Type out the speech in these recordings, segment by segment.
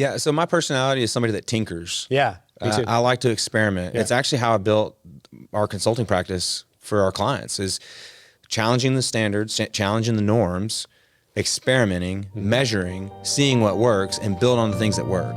Yeah. So my personality is somebody that tinkers. Yeah. Me too. I like to experiment. Yeah. It's actually how I built our consulting practice for our clients is challenging the standards, challenging the norms, experimenting, measuring, seeing what works, and build on the things that work.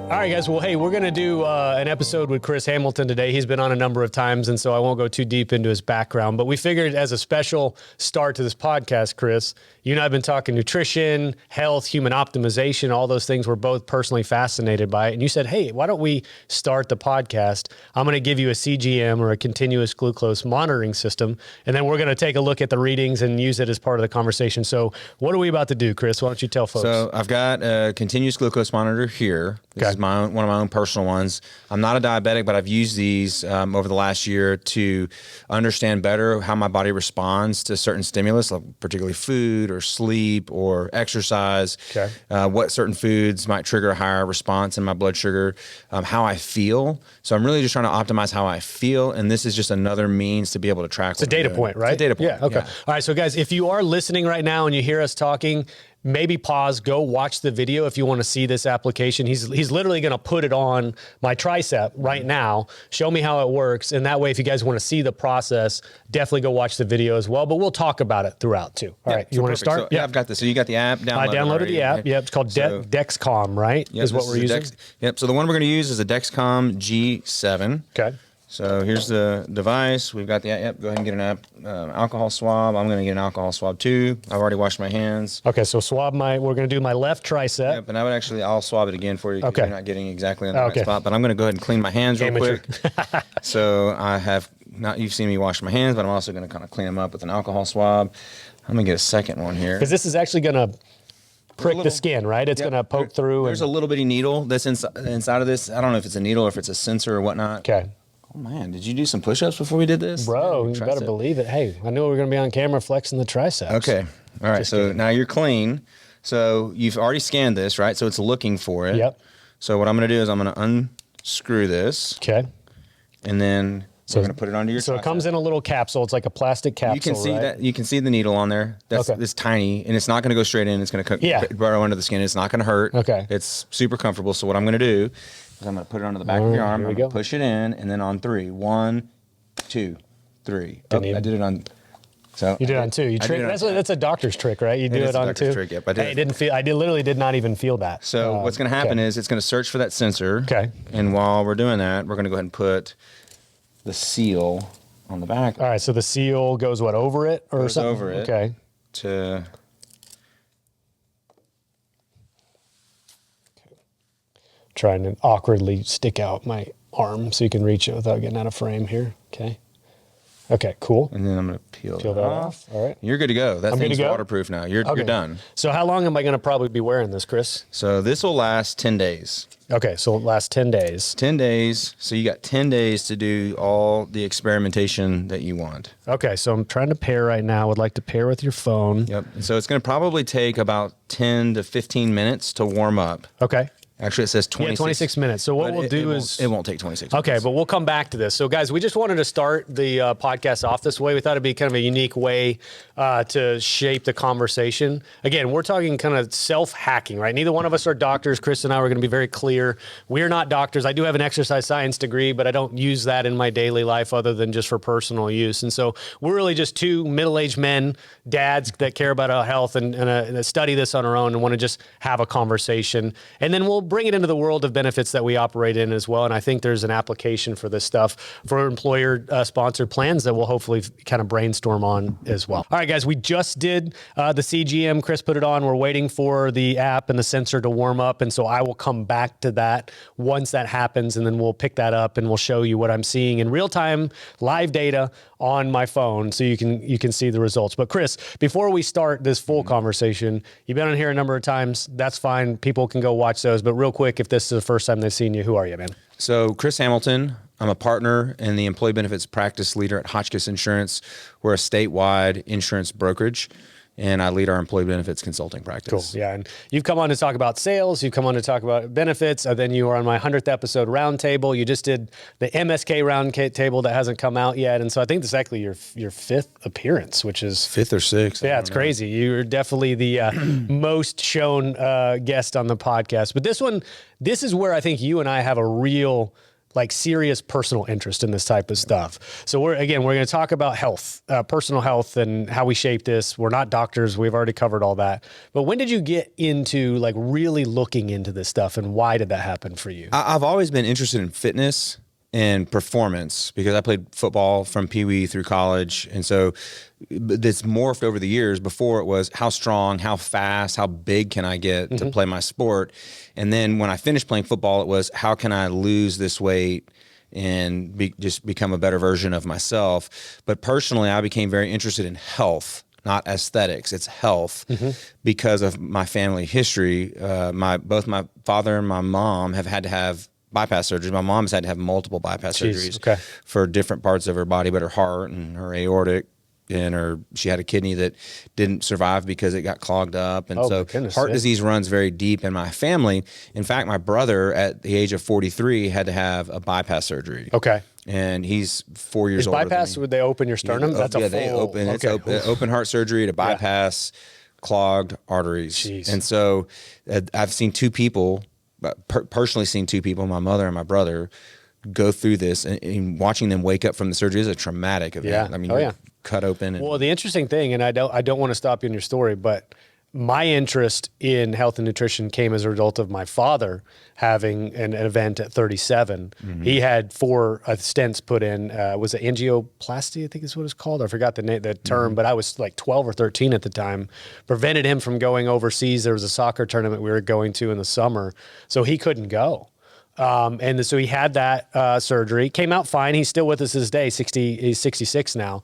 All right, guys. Well, hey, we're going to do an episode with Chris Hamilton today. He's been on a number of times, and so I won't go too deep into his background. But we figured as a special start to this podcast, Chris, you and I have been talking nutrition, health, human optimization, all those things we're both personally fascinated by. And you said, hey, why don't we start the podcast? I'm going to give you a CGM or a continuous glucose monitoring system, and then we're going to take a look at the readings and use it as part of the conversation. So what are we about to do, Chris? Why don't you tell folks? So I've got a continuous glucose monitor here. This is one of my own personal ones. I'm not a diabetic, but I've used these over the last year to understand better how my body responds to certain stimulus, like particularly food or sleep or exercise, what certain foods might trigger a higher response in my blood sugar, how I feel. So I'm really just trying to optimize how I feel. And this is just another means to be able to track. It's a data point, right? It's a data point. Yeah. Okay. Yeah. All right. So guys, if you are listening right now and you hear us talking, maybe pause, go watch the video if you want to see this application. He's literally going to put it on my tricep right now, show me how it works. And that way, if you guys want to see the process, definitely go watch the video as well. But we'll talk about it throughout too. All right. You want to start? So, yeah, I've got this. So you got the app downloaded. I downloaded the app. Yeah. It's called Dexcom, right? Yep, is what we're using. Yep. So the one we're going to use is a Dexcom G7. Okay. So here's the device. We've got the app. Yep, go ahead and get an app. Alcohol swab. I'm going to get an alcohol swab too. I've already washed my hands. Okay, so we're going to do my left tricep. Yep, and I'll swab it again for you because you're not getting exactly on the right Okay. spot. But I'm going to go ahead and clean my hands real quick. So you've seen me wash my hands, but I'm also going to kind of clean them up with an alcohol swab. I'm going to get a second one here. Because this is actually going to prick the skin, right? It's going to poke through. There's a little bitty needle that's inside of this. I don't know if it's a needle or if it's a sensor or whatnot. Okay. Oh man, did you do some push-ups before we did this? Bro, you better believe it. Hey, I knew we were going to be on camera flexing the triceps. Okay. All right. So now you're clean. So you've already scanned this, right? So it's looking for it. Yep. So what I'm going to do is I'm going to unscrew this. Okay. And then we're going to put it onto your So it comes in a little capsule. It's like a plastic capsule, You can see right? that. You can see the needle on there. It's tiny, and it's not going to go straight in. It's going to burrow under the skin. It's not going to hurt. Okay. It's super comfortable. So what I'm going to do is I'm going to put it onto the back of your arm. I'm going to push it in, and then on 3. 1, 2, 3. I did it on. So you did it on 2. That's a doctor's trick, right? You do it on 2. Trick, yep, I did. I literally did not even feel that. So what's going to happen is it's going to search for that sensor. Okay. And while we're doing that, we're going to go ahead and put the seal on the back. All right. So the seal goes over it or something? Over it. Okay. Trying to awkwardly stick out my arm so you can reach it without getting out of frame here. Okay. Okay, cool. And then I'm going to peel that off. All right. You're good to go. That thing's waterproof now. You're done. So how long am I going to probably be wearing this, Chris? So this will last 10 days. Okay, so it'll last 10 days. 10 days. So you got 10 days to do all the experimentation that you want. Okay, so I'm trying to pair right now. I would like to pair with your phone. Yep. So it's going to probably take about 10 to 15 minutes to warm up. Okay. Actually, it says 26 minutes. So what we'll do is... It won't take 26 minutes. Okay, but we'll come back to this. So, guys, we just wanted to start the podcast off this way. We thought it'd be kind of a unique way to shape the conversation. Again, we're talking kind of self-hacking, right? Neither one of us are doctors. Chris and I were going to be very clear. We're not doctors. I do have an exercise science degree, but I don't use that in my daily life other than just for personal use. And so we're really just two middle-aged men, dads that care about our health and study this on our own and want to just have a conversation. And then we'll bring it into the world of benefits that we operate in as well. And I think there's an application for this stuff for employer sponsored plans that we'll hopefully kind of brainstorm on as well. All right, guys, we just did the CGM. Chris put it on. We're waiting for the app and the sensor to warm up. And so I will come back to that once that happens. And then we'll pick that up and we'll show you what I'm seeing in real time, live data on my phone so you can see the results. But Chris, before we start this full conversation, you've been on here a number of times. That's fine. People can go watch those. But real quick, if this is the first time they've seen you, who are you, man? So Chris Hamilton, I'm a partner and the employee benefits practice leader at Hotchkiss Insurance. We're a statewide insurance brokerage. and I lead our employee benefits consulting practice. Cool. Yeah. And you've come on to talk about sales. You've come on to talk about benefits. Then you were on my 100th episode roundtable. You just did the MSK roundtable that hasn't come out yet. And so I think this is actually your fifth appearance, which is fifth or sixth. Yeah, it's crazy. You're definitely the most shown guest on the podcast. But this is where I think you and I have a real serious personal interest in this type of stuff. So we're going to talk about health, personal health, and how we shape this. We're not doctors. We've already covered all that. But when did you get into really looking into this stuff, and why did that happen for you? I've always been interested in fitness and performance because I played football from Pee Wee through college. And so it's morphed over the years. Before it was how strong, how fast, how big can I get to play my sport? And then when I finished playing football, it was how can I lose this weight and just become a better version of myself? But personally, I became very interested in health, not aesthetics. It's health because of my family history. Both my father and my mom have had to have bypass surgery. My mom's had to have multiple bypass surgeries for different parts of her body, but her heart and her aortic and she had a kidney that didn't survive because it got clogged up. And heart disease runs very deep in my family. In fact, my brother at the age of 43 had to have a bypass surgery. Okay. And he's 4 years older bypass, than me. would they open your sternum? They open. It's open heart surgery to bypass clogged arteries. Jeez. And so I've seen two people, personally seen two people, my mother and my brother, go through this, and watching them wake up from the surgery is a traumatic event. Yeah. I mean, you're cut open. Well, the interesting thing, and I don't want to stop you in your story, but my interest in health and nutrition came as a result of my father having an event at 37. He had 4 stents put in. Was it angioplasty? I think is what it's called. I forgot the term, but I was like 12 or 13 at the time. Prevented him from going overseas. There was a soccer tournament we were going to in the summer, so he couldn't go. And so he had that surgery. Came out fine. He's still with us this day. He's 66 now.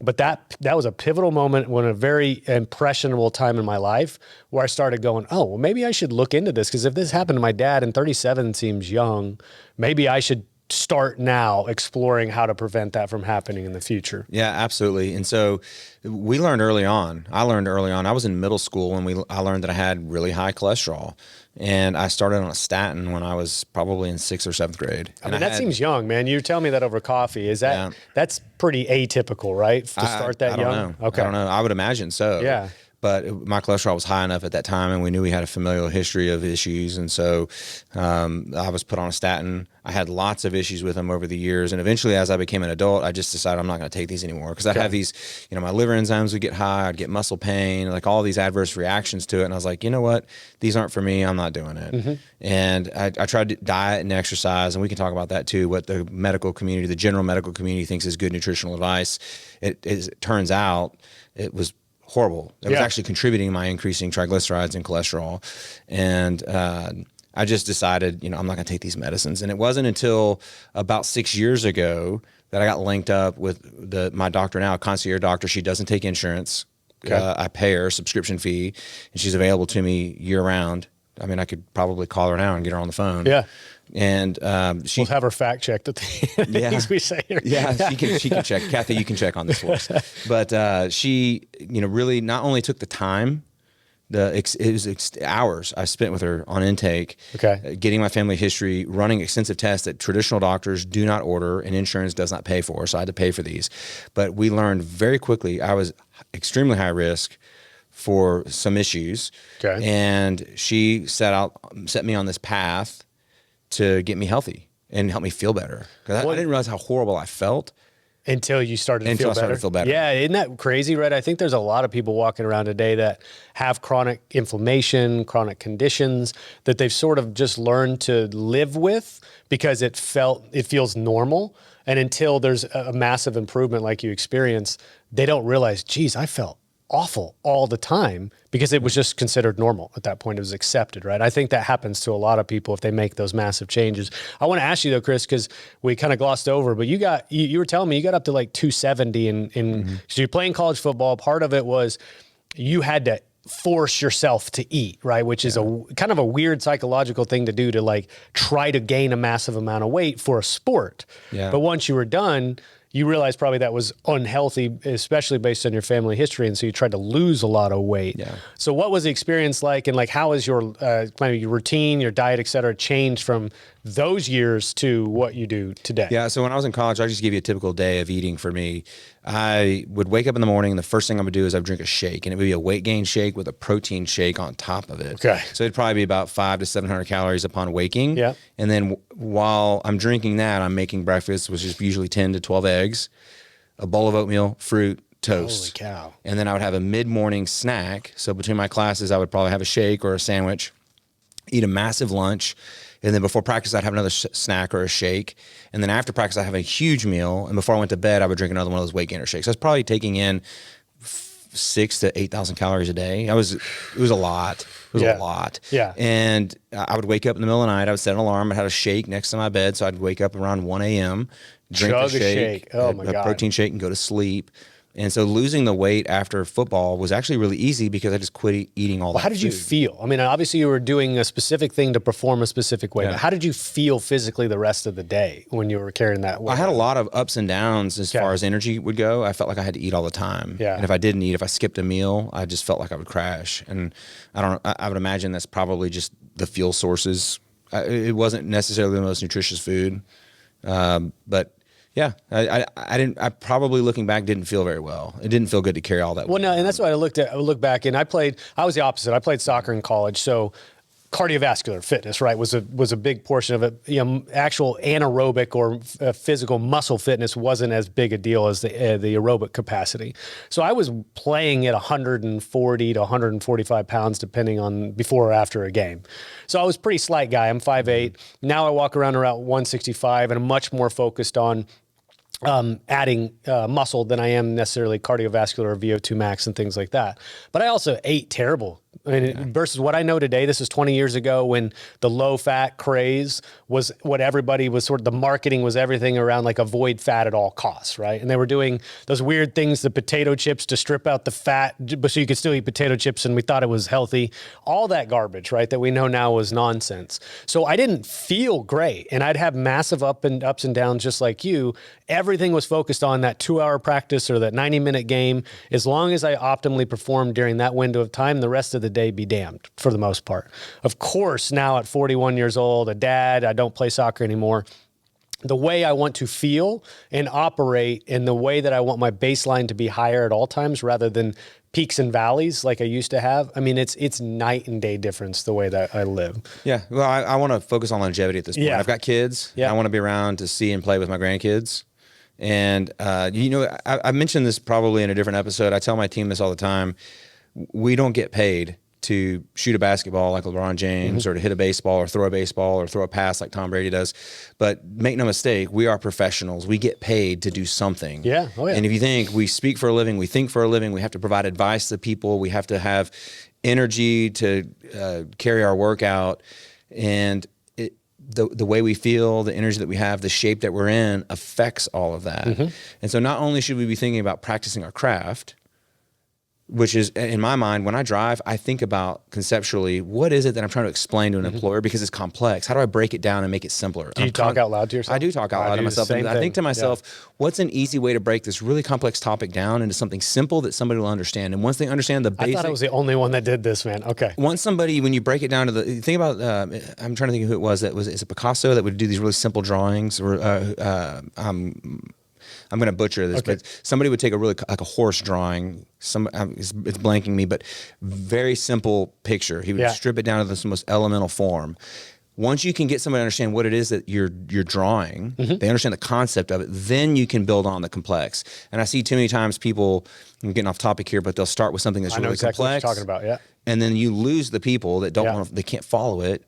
But that was a pivotal moment, when a very impressionable time in my life, where I started going, oh, well, maybe I should look into this, because if this happened to my dad, and 37 seems young, maybe I should start now exploring how to prevent that from happening in the future. Yeah, absolutely. And so we learned early on. I learned early on. I was in middle school when I learned that I had really high cholesterol. And I started on a statin when I was probably in 6th or 7th grade. I mean, that seems young, man. You tell me that over coffee. Is that that's pretty atypical, right? To start that young? I don't know. Okay. I don't know. I would imagine so. Yeah. But my cholesterol was high enough at that time, and we knew we had a familial history of issues. And so I was put on a statin. I had lots of issues with them over the years. And eventually, as I became an adult, I just decided I'm not going to take these anymore, because I have these, my liver enzymes would get high. I'd get muscle pain, like all these adverse reactions to it. And I was like, you know what? These aren't for me. I'm not doing it. And I tried to diet and exercise, and we can talk about that too, what the medical community, the general medical community, thinks is good nutritional advice. It turns out it was horrible. It was actually contributing to my increasing triglycerides and cholesterol. And I just decided, I'm not going to take these medicines. And it wasn't until about 6 years ago that I got linked up with my doctor now, a concierge doctor. She doesn't take insurance. I pay her a subscription fee, and she's available to me year round. I mean, I could probably call her now and get her on the phone. Yeah. And we'll have her fact checked at the things we say here. Yeah, she can check. Kathy, you can check on this for us. But she, really not only took the time, it was hours I spent with her on intake, getting my family history, running extensive tests that traditional doctors do not order and insurance does not pay for. So I had to pay for these. But we learned very quickly I was extremely high risk for some issues. And she set me on this path to get me healthy and help me feel better. Because I didn't realize how horrible I felt. Until you started to feel better. Yeah, isn't that crazy, right? I think there's a lot of people walking around today that have chronic inflammation, chronic conditions that they've sort of just learned to live with because it feels normal. And until there's a massive improvement like you experience, they don't realize, geez, I felt awful all the time, because it was just considered normal at that point. It was accepted, right? I think that happens to a lot of people if they make those massive changes. I want to ask you though, Chris, because we kind of glossed over, but you were telling me you got up to like 270 so you're playing college football. Part of it was you had to force yourself to eat, right? Which is a kind of a weird psychological thing to do, to like try to gain a massive amount of weight for a sport. But once you were done, you realize probably that was unhealthy, especially based on your family history. And so you tried to lose a lot of weight. Yeah. So what was the experience like? And like, how has your maybe your routine, your diet, et cetera, changed from those years to what you do today? Yeah. So when I was in college, I'll just give you a typical day of eating for me. I would wake up in the morning, and the first thing I would do is I would drink a shake, and it would be a weight gain shake with a protein shake on top of it. Okay. So it'd probably be about 500 to 700 calories upon waking. Yeah. And then while I'm drinking that, I'm making breakfast, which is usually 10 to 12 eggs, a bowl of oatmeal, fruit, toast. Holy cow. And then I would have a mid-morning snack. So between my classes, I would probably have a shake or a sandwich, eat a massive lunch. And then before practice, I'd have another snack or a shake. And then after practice, I'd have a huge meal. And before I went to bed, I would drink another one of those weight gainer shakes. I was probably taking in 6,000 to 8,000 calories a day. It was a lot. It was a lot. Yeah. And I would wake up in the middle of the night. I would set an alarm. I had a shake next to my bed. So I'd wake up around 1 a.m., drink Chug a shake, Oh my a God. protein shake, and go to sleep. And so losing the weight after football was actually really easy because I just quit eating all that How did you food. feel? I mean, obviously you were doing a specific thing to perform a specific way, but how did you feel physically the rest of the day when you were carrying that weight? I had a lot of ups and downs as far as energy would go. I felt like I had to eat all the time. Yeah. And if I didn't eat, if I skipped a meal, I just felt like I would crash. And I would imagine that's probably just the fuel sources. It wasn't necessarily the most nutritious food. But yeah, I probably looking back didn't feel very well. It didn't feel good to carry all that weight. Well, no, and that's why I look back and I was the opposite. I played soccer in college. So cardiovascular fitness, right, was a big portion of it. You know, actual anaerobic or physical muscle fitness wasn't as big a deal as the aerobic capacity. So I was playing at 140 to 145 pounds, depending on before or after a game. So I was a pretty slight guy. I'm 5'8". Now I walk around 165 and I'm much more focused on adding muscle than I am necessarily cardiovascular or VO2 max and things like that. But I also ate terrible. I mean, versus what I know today, this is 20 years ago when the low fat craze was what everybody was the marketing was everything around like avoid fat at all costs, right? And they were doing those weird things, the potato chips to strip out the fat, but so you could still eat potato chips and we thought it was healthy. All that garbage, right, that we know now was nonsense. So I didn't feel great and I'd have massive ups and downs just like you. Everything was focused on that 2-hour practice or that 90-minute game. As long as I optimally performed during that window of time, the rest of the day be damned for the most part. Of course, now at 41 years old, a dad, I don't play soccer anymore. The way I want to feel and operate and the way that I want my baseline to be higher at all times rather than peaks and valleys like I used to have. I mean, it's night and day difference the way that I live. Yeah. Well, I want to focus on longevity at this point. Yeah. I've got kids. Yeah. I want to be around to see and play with my grandkids. And, you know, I mentioned this probably in a different episode. I tell my team this all the time. We don't get paid to shoot a basketball like LeBron James or to hit a baseball or throw a pass like Tom Brady does. But make no mistake, we are professionals. We get paid to do something. Yeah. Oh, yeah. And if you think we speak for a living, we think for a living, we have to provide advice to people, we have to have energy to carry our work out. And the way we feel, the energy that we have, the shape that we're in affects all of that. And so not only should we be thinking about practicing our craft, which is, in my mind, when I drive, I think about conceptually, what is it that I'm trying to explain to an employer because it's complex? How do I break it down and make it simpler? Do you talk out loud to yourself? I do talk out loud to myself. And I think to myself, what's an easy way to break this really complex topic down into something simple that somebody will understand? And once they understand the basic... I thought I was the only one that did this, man. Okay. Once somebody, when you break it down to the... Think about... I'm trying to think of who it was. Is it Picasso that would do these really simple drawings? Or I'm going to butcher this, but somebody would take a really like a horse drawing. It's blanking me, but very simple picture. He would strip it down to this most elemental form. Once you can get somebody to understand what it is that you're drawing, they understand the concept of it, then you can build on the complex. And I see too many times people, I'm getting off topic here, but they'll start with something that's really exactly complex. What you're talking about, yeah. And then you lose the people that don't want to, they can't follow it.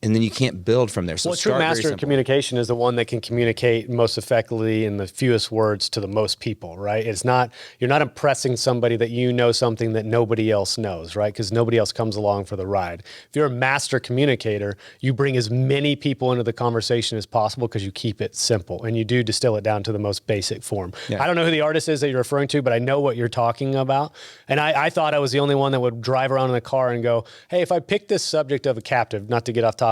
And then you can't build from there. So well, a true master of communication is the one that can communicate most effectively in the fewest words to the most people, right? It's not, you're not impressing somebody that you know something that nobody else knows, right? Because nobody else comes along for the ride. If you're a master communicator, you bring as many people into the conversation as possible because you keep it simple and you do distill it down to the most basic form. Yeah. I don't know who the artist is that you're referring to, but I know what you're talking about. And I thought I was the only one that would drive around in a car and go, hey, if I pick this subject of a captive, not to get off topic,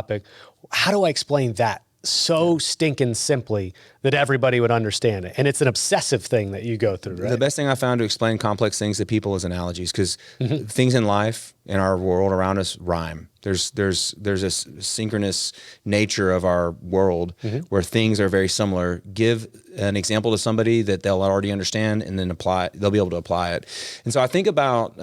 how do I explain that so stinking simply that everybody would understand it. And it's an obsessive thing that you go through, right? The best thing I found to explain complex things to people is analogies, because things in life, in our world around us, rhyme. There's this synchronous nature of our world where things are very similar. Give an example to somebody that they'll already understand, and then they'll be able to apply it. And so I think about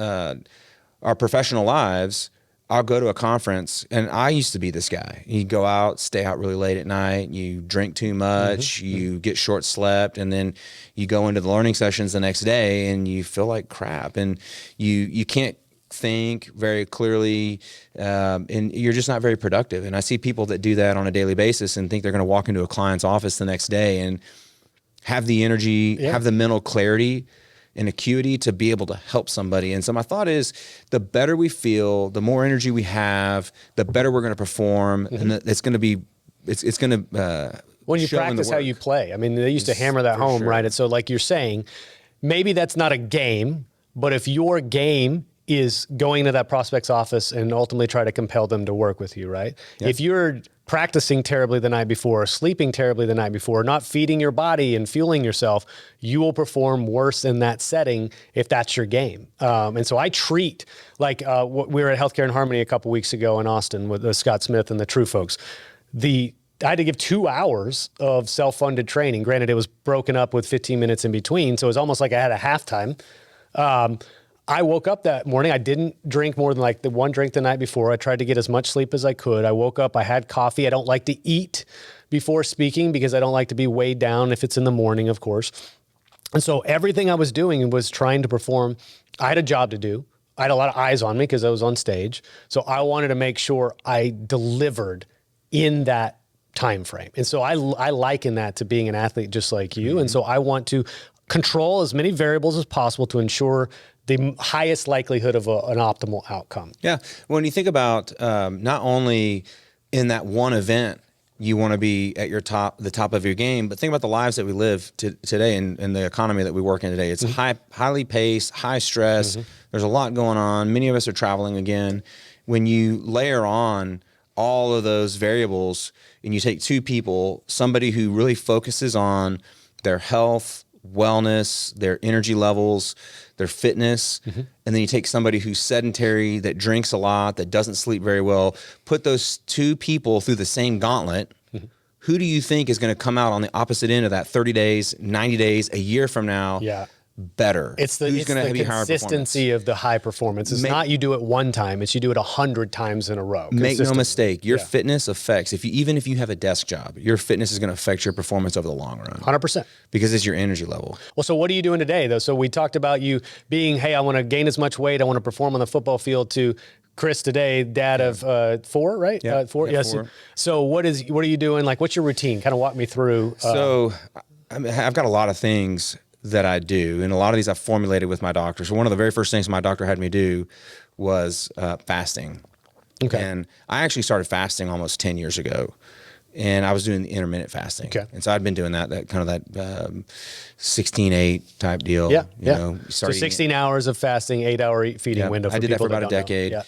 our professional lives. I'll go to a conference, and I used to be this guy. You go out, stay out really late at night, you drink too much, you get short slept, and then you go into the learning sessions the next day and you feel like crap, and you can't think very clearly, and you're just not very productive. And I see people that do that on a daily basis and think they're going to walk into a client's office the next day and have the energy, have the mental clarity and acuity to be able to help somebody. And so my thought is, the better we feel, the more energy we have, the better we're going to perform, and it's going to be, it's going to when you practice how you play. I mean, they used to hammer that home, right? And so, like you're saying, maybe that's not a game, but if your game is going to that prospect's office and ultimately try to compel them to work with you, right? Yeah. If you're practicing terribly the night before, sleeping terribly the night before, not feeding your body and fueling yourself, you will perform worse in that setting if that's your game. And so I treat, like we were at Healthcare in Harmony a couple weeks ago in Austin with Scott Smith and the True folks. I had to give 2 hours of self-funded training. Granted, it was broken up with 15 minutes in between, so it was almost like I had a halftime. I woke up that morning. I didn't drink more than like the one drink the night before. I tried to get as much sleep as I could. I woke up, I had coffee. I don't like to eat before speaking because I don't like to be weighed down if it's in the morning, of course. And so everything I was doing was trying to perform. I had a job to do. I had a lot of eyes on me because I was on stage. So I wanted to make sure I delivered in that time frame. And so I liken that to being an athlete just like you. And so I want to control as many variables as possible to ensure the highest likelihood of an optimal outcome. Yeah. When you think about not only in that one event, you want to be at the top of your game, but think about the lives that we live today and the economy that we work in today. It's highly paced, high stress. There's a lot going on. Many of us are traveling again. When you layer on all of those variables and you take two people, somebody who really focuses on their health, wellness, their energy levels, their fitness, and then you take somebody who's sedentary, that drinks a lot, that doesn't sleep very well, put those two people through the same gauntlet. Who do you think is going to come out on the opposite end of that 30 days, 90 days, a year from now? Yeah. Better. It's the consistency of the high performance. It's not you do it one time, it's you do it 100 times in a row. Make no mistake, your fitness affects, even if you have a desk job, your fitness is going to affect your performance over the long run. 100%. Because it's your energy level. Well, so what are you doing today though? So we talked about you being, hey, I want to gain as much weight, I want to perform on the football field, to Chris today, dad of 4, right? Yeah, 4. Yes. 4. So what are you doing? Like, what's your routine? Kind of walk me through. So I've got a lot of things that I do, and a lot of these I've formulated with my doctor. So one of the very first things my doctor had me do was fasting. Okay. And I actually started fasting almost 10 years ago, and I was doing the intermittent fasting. Okay. And so I'd been doing that 16-8 type deal. Yeah. You know, so 16 hours of fasting, 8-hour feeding window. I did that for about a decade. Yeah.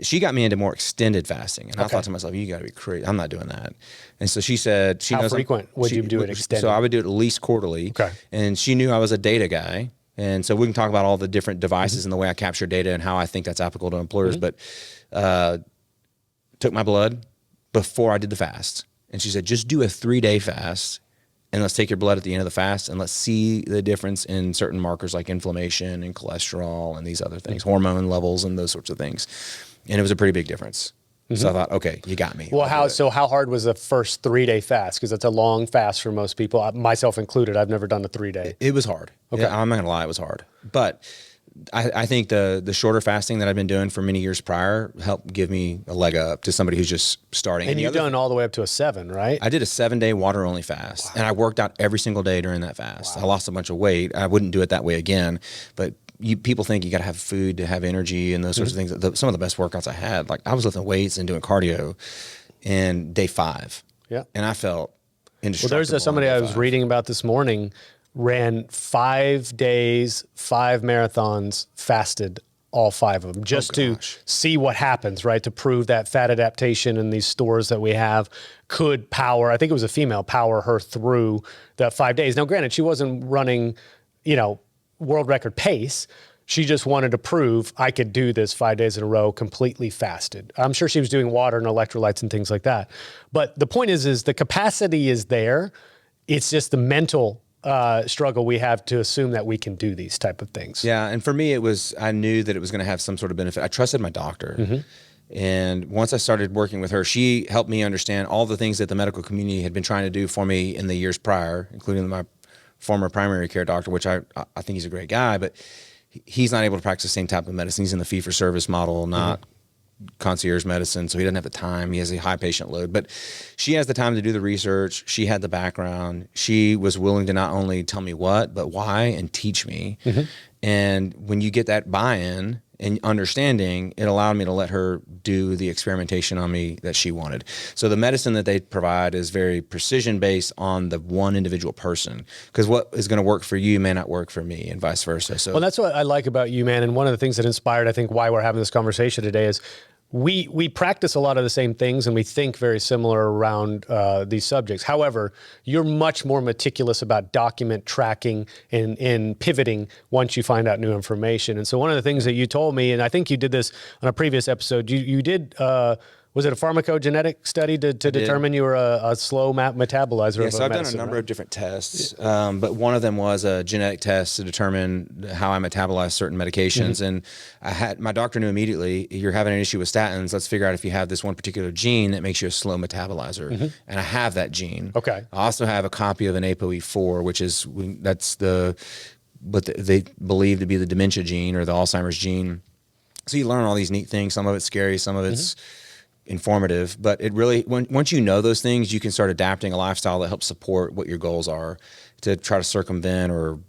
She got me into more extended fasting, and I thought to myself, you got to be crazy. I'm not doing that. And so she said, how frequent would you do it extended? So I would do it at least quarterly. Okay. And she knew I was a data guy. And so we can talk about all the different devices and the way I capture data and how I think that's applicable to employers. But took my blood before I did the fast. And she said, just do a 3-day fast, and let's take your blood at the end of the fast, and let's see the difference in certain markers like inflammation and cholesterol and these other things, hormone levels and those sorts of things. And it was a pretty big difference. So I thought, okay, you got me. Well, how hard was the first 3-day fast? Because it's a long fast for most people, myself included. I've never done a 3-day. It was hard. Okay. Yeah, I'm not gonna lie, it was hard. But I think the shorter fasting that I've been doing for many years prior helped give me a leg up to somebody who's just starting. And you've done all the way up to a 7, right? I did a 7-day water only fast. Wow. And I worked out every single day during that fast. Wow. I lost a bunch of weight. I wouldn't do it that way again, but people think you got to have food to have energy and those sorts of things. Some of the best workouts I had, like I was lifting weights and doing cardio in day 5. Yeah. And I felt indestructible. Well, there's somebody I was reading about this morning, ran 5 days, 5 marathons, fasted all 5 of them just to see what happens, right? To prove that fat adaptation in these stores that we have could power, I think it was a female, power her through the 5 days. Now, granted, she wasn't running, world record pace. She just wanted to prove I could do this 5 days in a row completely fasted. I'm sure she was doing water and electrolytes and things like that. But the point is the capacity is there. It's just the mental struggle we have to assume that we can do these type of things. Yeah, and for me, I knew that it was going to have some sort of benefit. I trusted my doctor. And once I started working with her, she helped me understand all the things that the medical community had been trying to do for me in the years prior, including my former primary care doctor, which I think he's a great guy, but he's not able to practice the same type of medicine. He's in the fee-for-service model, not concierge medicine, so he doesn't have the time. He has a high patient load. But she has the time to do the research. She had the background. She was willing to not only tell me what, but why, and teach me. And when you get that buy-in and understanding, it allowed me to let her do the experimentation on me that she wanted. So the medicine that they provide is very precision based on the one individual person, because what is going to work for you may not work for me, and vice versa. So, well, that's what I like about you, man. And one of the things that inspired, I think, why we're having this conversation today is we practice a lot of the same things and we think very similar around these subjects. However, you're much more meticulous about document tracking and pivoting once you find out new information. And so one of the things that you told me, and I think you did this on a previous episode, you did, was it a pharmacogenetic study to determine you were a slow metabolizer? Yeah, so I've done a number of different tests, but one of them was a genetic test to determine how I metabolize certain medications. And my doctor knew immediately, you're having an issue with statins. Let's figure out if you have this one particular gene that makes you a slow metabolizer. And I have that gene. Okay. I also have a copy of an ApoE4, which is what they believe to be the dementia gene or the Alzheimer's gene. So you learn all these neat things. Some of it's scary, some of it's informative, but it really, once you know those things, you can start adapting a lifestyle that helps support what your goals are to try to circumvent or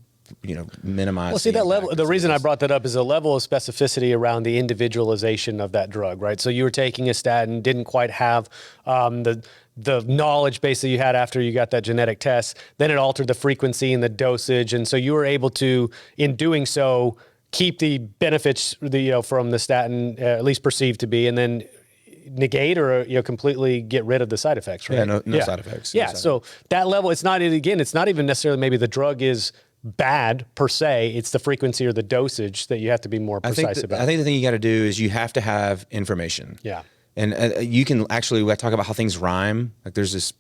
minimize. Well, see, that level, the reason I brought that up is a level of specificity around the individualization of that drug, right? So you were taking a statin, didn't quite have the knowledge base that you had after you got that genetic test. Then it altered the frequency and the dosage. And so you were able to, in doing so, keep the benefits from the statin, at least perceived to be, and then negate or completely get rid of the side effects, right? Yeah, no side effects. Yeah, so that level, it's not even necessarily maybe the drug is bad per se, it's the frequency or the dosage that you have to be more precise about. I think the thing you got to do is you have to have information. Yeah. And you can actually, we talk about how things rhyme, like there's this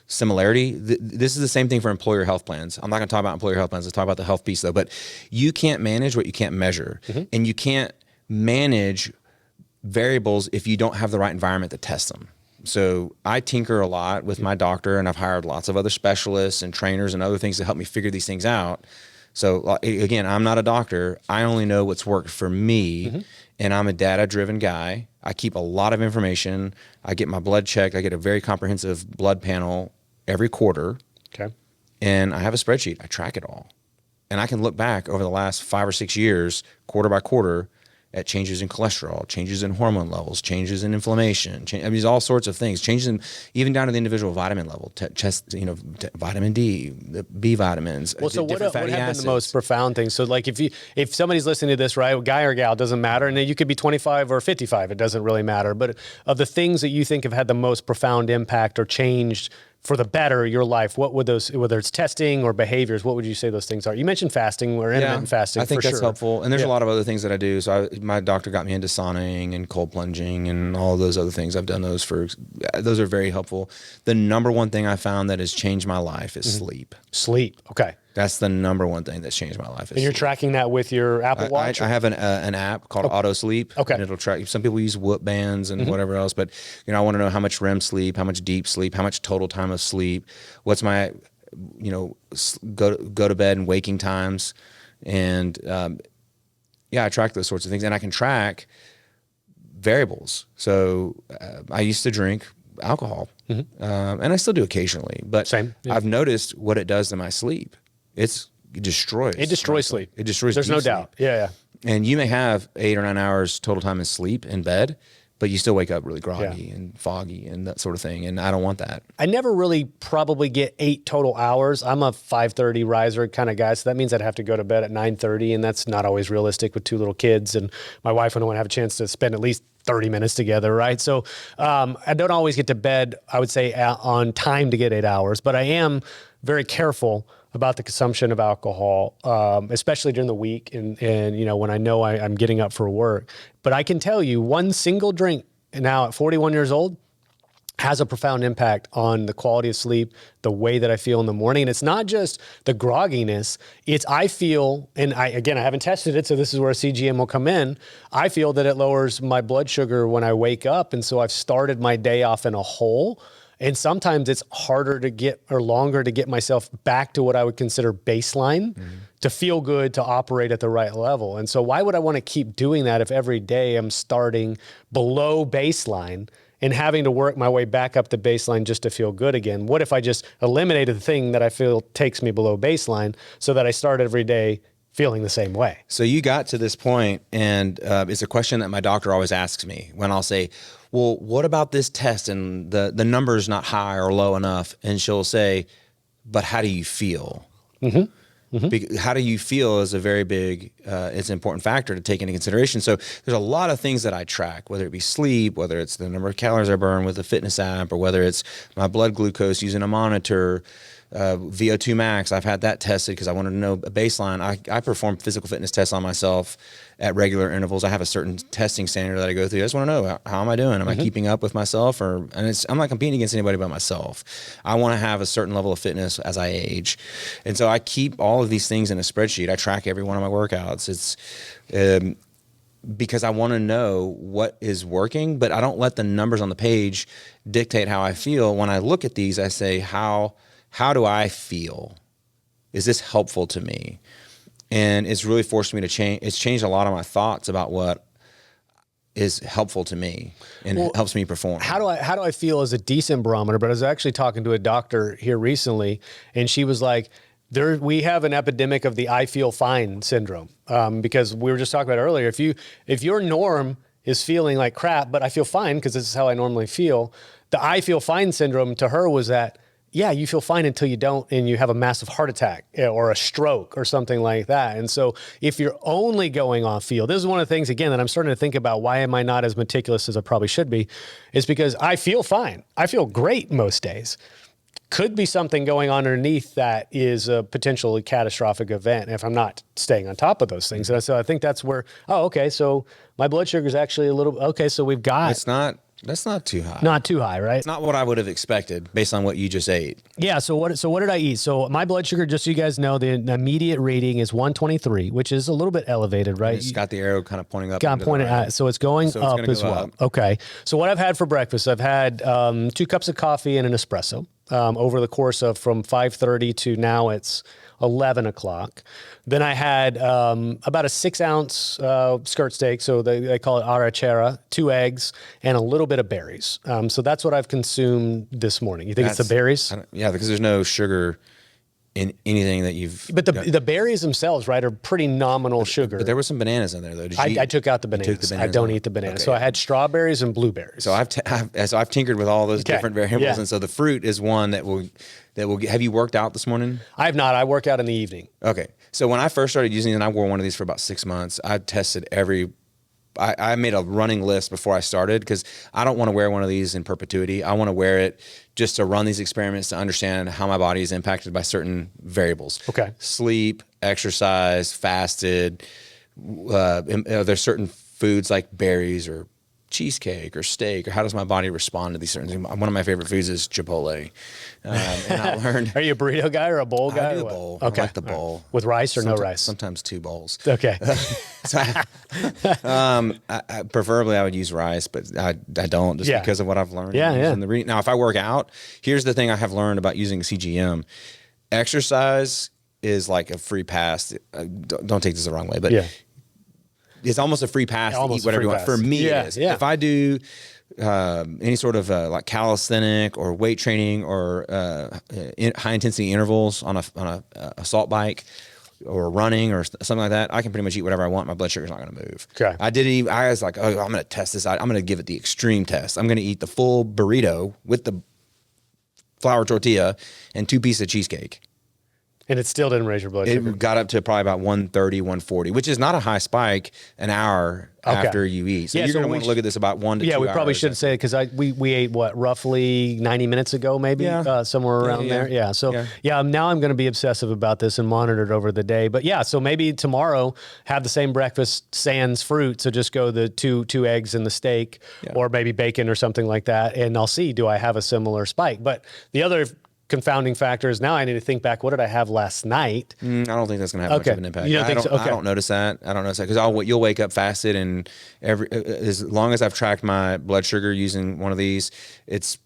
similarity. This is the same thing for employer health plans. I'm not going to talk about employer health plans, let's talk about the health piece though, but you can't manage what you can't measure. And you can't manage variables if you don't have the right environment to test them. So I tinker a lot with my doctor, and I've hired lots of other specialists and trainers and other things to help me figure these things out. So again, I'm not a doctor. I only know what's worked for me, and I'm a data-driven guy. I keep a lot of information. I get my blood checked. I get a very comprehensive blood panel every quarter. Okay. And I have a spreadsheet. I track it all. And I can look back over the last 5 or 6 years, quarter by quarter, at changes in cholesterol, changes in hormone levels, changes in inflammation, all sorts of things, changes in, even down to the individual vitamin level, vitamin D, the B vitamins. Well, so what have been the most profound things? So like if somebody's listening to this, right, guy or gal, doesn't matter, and then you could be 25 or 55, it doesn't really matter, but of the things that you think have had the most profound impact or changed for the better your life, what would those, whether it's testing or behaviors, what would you say those things are? You mentioned fasting or intermittent fasting. I think that's helpful. And there's a lot of other things that I do. So my doctor got me into sauning and cold plunging and all of those other things. I've done those those are very helpful. The number one thing I found that has changed my life is sleep. Sleep. Okay. That's the number one thing that's changed my life. And you're tracking that with your Apple Watch? I have an app called Auto Sleep. Okay. And it'll track. Some people use Whoop bands and whatever else, but I want to know how much REM sleep, how much deep sleep, how much total time of sleep. What's my, go to bed and waking times, and I track those sorts of things, and I can track variables. So I used to drink alcohol, and I still do occasionally, but Same. Yeah. I've noticed what it does to my sleep. It destroys sleep. It destroys. There's no doubt. Yeah. And you may have 8 or 9 hours total time in sleep in bed, but you still wake up really groggy and foggy and that sort of thing. And I don't want that. I never really probably get 8 total hours. I'm a 5:30 riser kind of guy, so that means I'd have to go to bed at 9:30, and that's not always realistic with 2 little kids, and my wife and I want to have a chance to spend at least 30 minutes together, right? So I don't always get to bed, I would say, on time to get 8 hours, but I am very careful about the consumption of alcohol, especially during the week and you know, when I know I'm getting up for work. But I can tell you one single drink now at 41 years old has a profound impact on the quality of sleep, the way that I feel in the morning. And it's not just the grogginess, it's I feel, and I haven't tested it, so this is where CGM will come in. I feel that it lowers my blood sugar when I wake up. And so I've started my day off in a hole. And sometimes it's harder to get or longer to get myself back to what I would consider baseline to feel good, to operate at the right level. And so why would I want to keep doing that if every day I'm starting below baseline and having to work my way back up to baseline just to feel good again? What if I just eliminated the thing that I feel takes me below baseline so that I start every day feeling the same way? So you got to this point, and it's a question that my doctor always asks me when I'll say, well, what about this test? And the number's not high or low enough. And she'll say, but how do you feel? How do you feel is a very big, it's an important factor to take into consideration. So there's a lot of things that I track, whether it be sleep, whether it's the number of calories I burn with a fitness app, or whether it's my blood glucose using a monitor, VO2 max. I've had that tested because I wanted to know a baseline. I perform physical fitness tests on myself at regular intervals. I have a certain testing standard that I go through. I just want to know, how am I doing? Am I keeping up with myself? I'm not competing against anybody but myself. I want to have a certain level of fitness as I age. And so I keep all of these things in a spreadsheet. I track every one of my workouts. It's because I want to know what is working, but I don't let the numbers on the page dictate how I feel. When I look at these, I say, how do I feel? Is this helpful to me? And it's really forced me to change. It's changed a lot of my thoughts about what is helpful to me and helps me perform. How do I feel is a decent barometer, but I was actually talking to a doctor here recently, and she was like, we have an epidemic of the I feel fine syndrome, because we were just talking about earlier. If your norm is feeling like crap, but I feel fine because this is how I normally feel, the I feel fine syndrome to her was that, yeah, you feel fine until you don't, and you have a massive heart attack or a stroke or something like that. And so if you're only going off feel, this is one of the things, again, that I'm starting to think about, why am I not as meticulous as I probably should be, is because I feel fine. I feel great most days. Could be something going on underneath that is a potentially catastrophic event if I'm not staying on top of those things. And so I think that's where, okay, so my blood sugar is actually a little, okay, so we've got... That's not too high. Not too high, right? It's not what I would have expected based on what you just ate. Yeah. So what did I eat? So my blood sugar, just so you guys know, the immediate reading is 123, which is a little bit elevated, right? It's got the arrow kind of pointing up. So it's going up as well. Okay. So what I've had for breakfast, I've had 2 cups of coffee and an espresso over the course of from 5:30 to now it's 11 o'clock. Then I had about a 6-ounce skirt steak, so they call it arrachera, 2 eggs, and a little bit of berries. So that's what I've consumed this morning. You think it's the berries? Yeah, because there's no sugar in anything that you've... But the berries themselves, right, are pretty nominal sugar. But there were some bananas in there, though. I took out the bananas. I don't eat the bananas. Okay. So I had strawberries and blueberries. So I've tinkered with all those different variables, and so the fruit is one that will... Have you worked out this morning? I have not. I work out in the evening. Okay. So when I first started using it, and I wore one of these for about 6 months, I tested I made a running list before I started because I don't want to wear one of these in perpetuity. I want to wear it just to run these experiments to understand how my body is impacted by certain variables. Okay. Sleep, exercise, fasted. There's certain foods like berries or cheesecake or steak, or how does my body respond to these certain things? One of my favorite foods is Chipotle. And I learned... Are you a burrito guy or a bowl guy? I do the bowl. Okay. I like the bowl. With rice or no rice? Sometimes 2 bowls. Okay. So preferably I would use rice, but I don't just because of what I've learned. In the reading. Now, if I work out, here's the thing I have learned about using CGM. Exercise is like a free pass. Don't take this the wrong way, but it's almost a free pass to eat whatever you want. For me, it is. If I do any sort of like calisthenic or weight training or high intensity intervals on a assault bike, or running or something like that, I can pretty much eat whatever I want. My blood sugar's not going to move. Okay. I was like, oh, I'm going to test this out. I'm going to give it the extreme test. I'm going to eat the full burrito with the flour tortilla and 2 pieces of cheesecake. And it still didn't raise your blood sugar. It got up to probably about 130, 140, which is not a high spike an hour after you eat. So you're going to want to look at this about 1 to 2 hours. Yeah, we probably should say, because we ate what, roughly 90 minutes ago, maybe somewhere around there. Yeah. So now I'm going to be obsessive about this and monitor it over the day. But yeah, so maybe tomorrow have the same breakfast sans fruit. So just go the two eggs and the steak, or maybe bacon or something like that, and I'll see, do I have a similar spike? But the other confounding factor is now I need to think back, what did I have last night? I don't think that's going to have much of an impact. You don't think so? Okay. I don't notice that. Because you'll wake up fasted, and as long as I've tracked my blood sugar using one of these, it's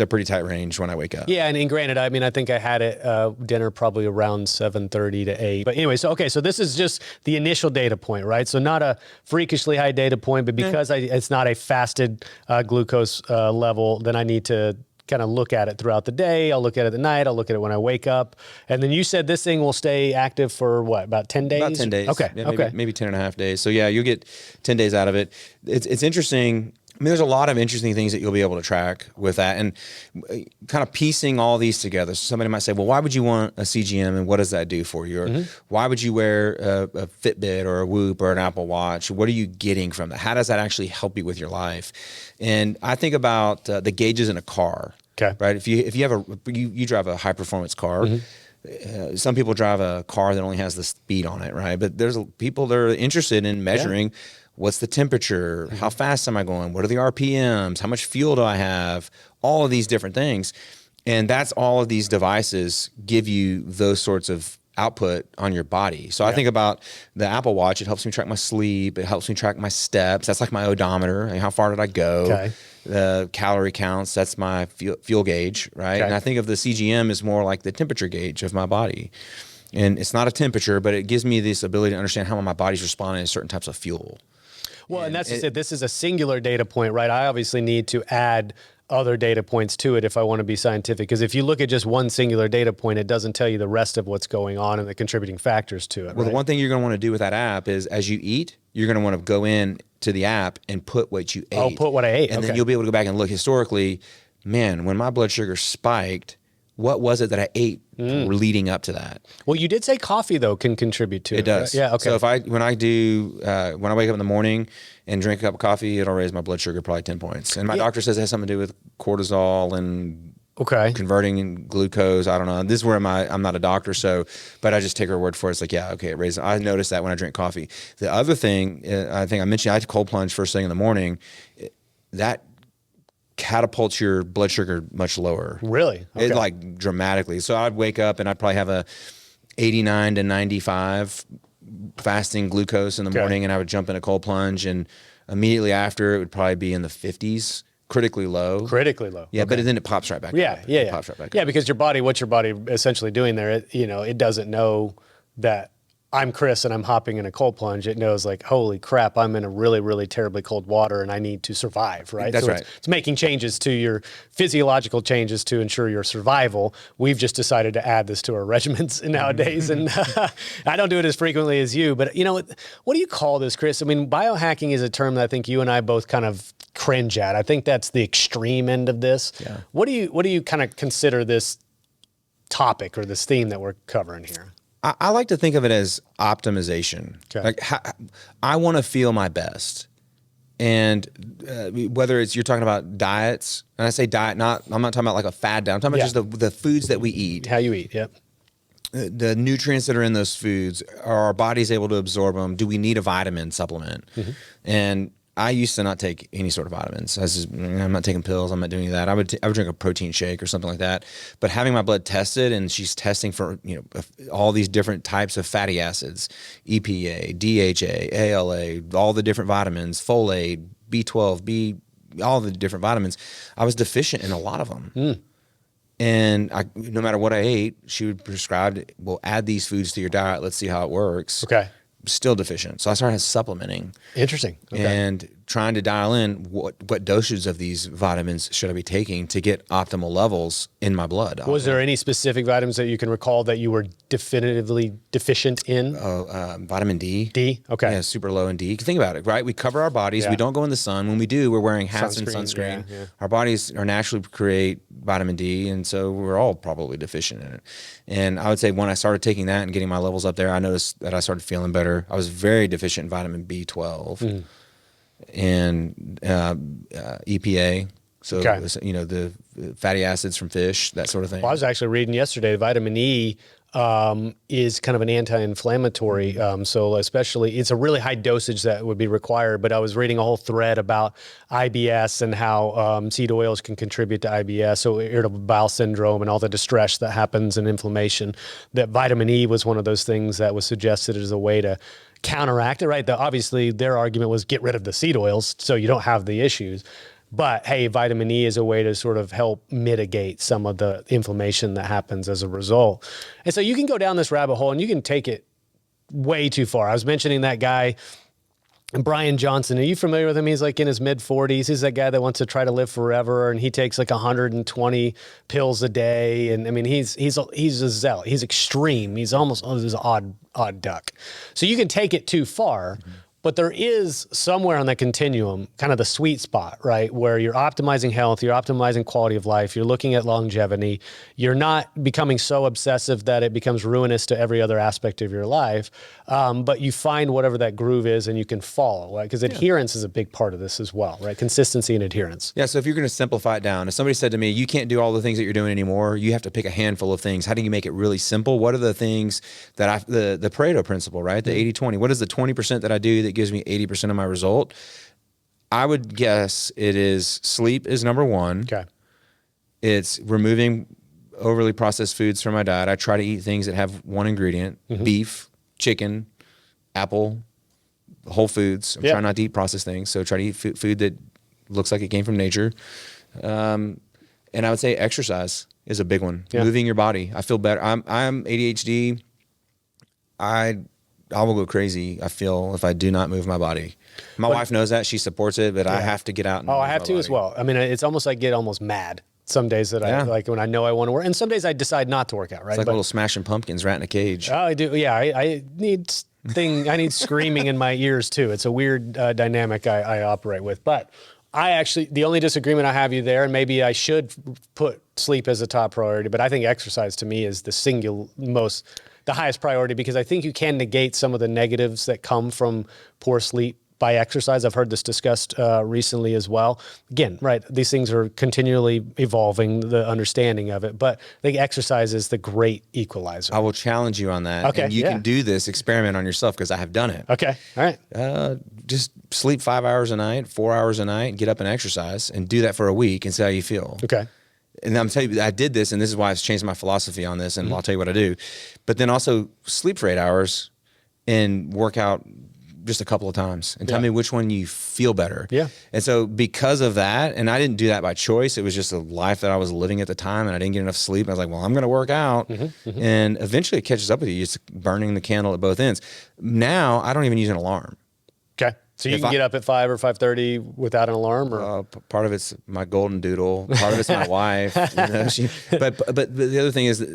a pretty tight range when I wake up. Yeah, and granted, I mean, I think I had it dinner probably around 7:30 to 8. But anyway, so this is just the initial data point, right? So not a freakishly high data point, but because it's not a fasted glucose level, then I need to kind of look at it throughout the day. I'll look at it at night. I'll look at it when I wake up. And then you said this thing will stay active for what, about 10 days? About 10 days. Okay. Yeah, maybe 10 and a half days. So yeah, you'll get 10 days out of it. It's interesting. I mean, there's a lot of interesting things that you'll be able to track with that, and kind of piecing all these together. So somebody might say, well, why would you want a CGM, and what does that do for you? Or why would you wear a Fitbit or a Whoop or an Apple Watch? What are you getting from that? How does that actually help you with your life? And I think about the gauges in a car. Okay. Right. If you have you drive a high performance car. Some people drive a car that only has the speed on it, right? But there's people that are interested in measuring what's the temperature, how fast am I going, what are the RPMs, how much fuel do I have, all of these different things. And that's all of these devices give you those sorts of output on your body. So I think about the Apple Watch. It helps me track my sleep. It helps me track my steps. That's like my odometer. How far did I go? Okay. The calorie counts. That's my fuel gauge, right? Okay. And I think of the CGM as more like the temperature gauge of my body. And it's not a temperature, but it gives me this ability to understand how my body's responding to certain types of fuel. Well, and that's just it. This is a singular data point, right? I obviously need to add other data points to it if I want to be scientific. Because if you look at just one singular data point, it doesn't tell you the rest of what's going on and the contributing factors to it. Well, right? The one thing you're going to want to do with that app is, as you eat, you're going to want to go in to the app and put what you ate. Oh, put what I ate. And okay. then you'll be able to go back and look historically, man, when my blood sugar spiked, what was it that I ate leading up to that? Well, you did say coffee, though, can contribute to it. It does. Right? Yeah, okay. So when I wake up in the morning and drink a cup of coffee, it'll raise my blood sugar probably 10 points. And my doctor says it has something to do with cortisol and converting glucose. I don't know. This is where I'm not a doctor, but I just take her word for it. It's like, yeah, okay, it raises. I noticed that when I drink coffee. The other thing, I think I mentioned, I cold plunge first thing in the morning. That catapults your blood sugar much lower. Really? Okay. It like dramatically. So I'd wake up and I'd probably have a 89 to 95 fasting glucose in the morning, and I would jump in a cold plunge, and immediately after it would probably be in the 50s. Critically low. Critically low. Yeah, but then it pops right back up. Yeah. Pops right back yeah, up. because what's your body essentially doing there? It doesn't know that I'm Chris and I'm hopping in a cold plunge. It knows, like, holy crap, I'm in a really, really terribly cold water and I need to survive, right? That's right. It's making changes to your physiological changes to ensure your survival. We've just decided to add this to our regimens nowadays. And I don't do it as frequently as you, but what do you call this, Chris? I mean, biohacking is a term that I think you and I both kind of cringe at. I think that's the extreme end of this. Yeah. What do you kind of consider this topic or this theme that we're covering here? I like to think of it as optimization. Okay. Like I want to feel my best, and whether it's you're talking about diets, and I say diet, I'm not talking about like a fad diet. I'm talking about just the foods that we eat, how you eat. Yep. The nutrients that are in those foods. Are our bodies able to absorb them? Do we need a vitamin supplement? And I used to not take any sort of vitamins. I'm not taking pills. I'm not doing that. I would drink a protein shake or something like that. But having my blood tested, and she's testing for all these different types of fatty acids, EPA, DHA, ALA, all the different vitamins, folate, B12, all the different vitamins. I was deficient in a lot of them. And no matter what I ate, she would prescribe, well, add these foods to your diet. Let's see how it works. Okay. Still deficient. So I started supplementing. Interesting. Okay. And trying to dial in what dosage of these vitamins should I be taking to get optimal levels in my blood. Was there any specific vitamins that you can recall that you were definitively deficient in? Vitamin D. D? Okay. Yeah, super low in D. Think about it, right? We cover our bodies. Yeah. We don't go in the sun. When we do, we're wearing hats and sunscreen. Yeah. Our bodies are naturally create vitamin D, and so we're all probably deficient in it. And I would say when I started taking that and getting my levels up there, I noticed that I started feeling better. I was very deficient in vitamin B12 and EPA. So, the fatty acids from fish, that sort of thing. Well, I was actually reading yesterday, vitamin E is kind of an anti-inflammatory. So especially, it's a really high dosage that would be required. But I was reading a whole thread about IBS and how seed oils can contribute to IBS, so irritable bowel syndrome and all the distress that happens and inflammation. That vitamin E was one of those things that was suggested as a way to counteract it, right? Obviously, their argument was get rid of the seed oils so you don't have the issues. But hey, vitamin E is a way to sort of help mitigate some of the inflammation that happens as a result. And so you can go down this rabbit hole and you can take it way too far. I was mentioning that guy, Brian Johnson. Are you familiar with him? He's like in his mid 40s. He's that guy that wants to try to live forever, and he takes like 120 pills a day. And I mean, he's a zealot. He's extreme. He's almost this odd duck. So you can take it too far. But there is somewhere on that continuum, kind of the sweet spot, right? Where you're optimizing health, you're optimizing quality of life, you're looking at longevity, you're not becoming so obsessive that it becomes ruinous to every other aspect of your life. But you find whatever that groove is and you can follow, right? Because adherence is a big part of this as well, right? Consistency and adherence. Yeah, so if you're going to simplify it down, if somebody said to me, you can't do all the things that you're doing anymore, you have to pick a handful of things. How do you make it really simple? What are the things that the Pareto principle, right? The 80-20. What is the 20% that I do that gives me 80% of my result? I would guess it is sleep is number one. Okay. It's removing overly processed foods from my diet. I try to eat things that have one ingredient, beef, chicken, apple, whole foods. I'm trying not to eat processed things. So try to eat food that looks like it came from nature. And I would say exercise is a big one. Yeah. Moving your body. I feel better. I'm ADHD. I will go crazy, I feel, if I do not move my body. My wife knows that. She supports it, but I have to get out and move I have my to body. as well. I mean, it's almost like get almost mad some days that I like when I know I want to work. And some days I decide not to work out, right? It's like a little Smashing Pumpkins rat in a cage. Oh, I do. Yeah, I need screaming in my ears too. It's a weird dynamic I operate with. But the only disagreement I have you there, and maybe I should put sleep as a top priority, but I think exercise to me is the highest priority, because I think you can negate some of the negatives that come from poor sleep by exercise. I've heard this discussed recently as well. Again, right, these things are continually evolving, the understanding of it, but I think exercise is the great equalizer. I will challenge you on that. Okay, and you can do this experiment on yourself, because I have done it. Okay, all right. Just sleep 5 hours a night, 4 hours a night, and get up and exercise, and do that for a week and see how you feel. Okay. And I'm telling you, I did this, and this is why I've changed my philosophy on this, and I'll tell you what I do. But then also sleep for 8 hours and work out just a couple of times and tell me which one you feel better. Yeah. And so because of that, and I didn't do that by choice, it was just a life that I was living at the time, and I didn't get enough sleep. I was like, well, I'm going to work out. And eventually it catches up with you. It's burning the candle at both ends. Now I don't even use an alarm. Okay. So you can get up at 5 or 5:30 without an alarm, or part of it's my golden doodle, part of it's my wife. But the other thing is,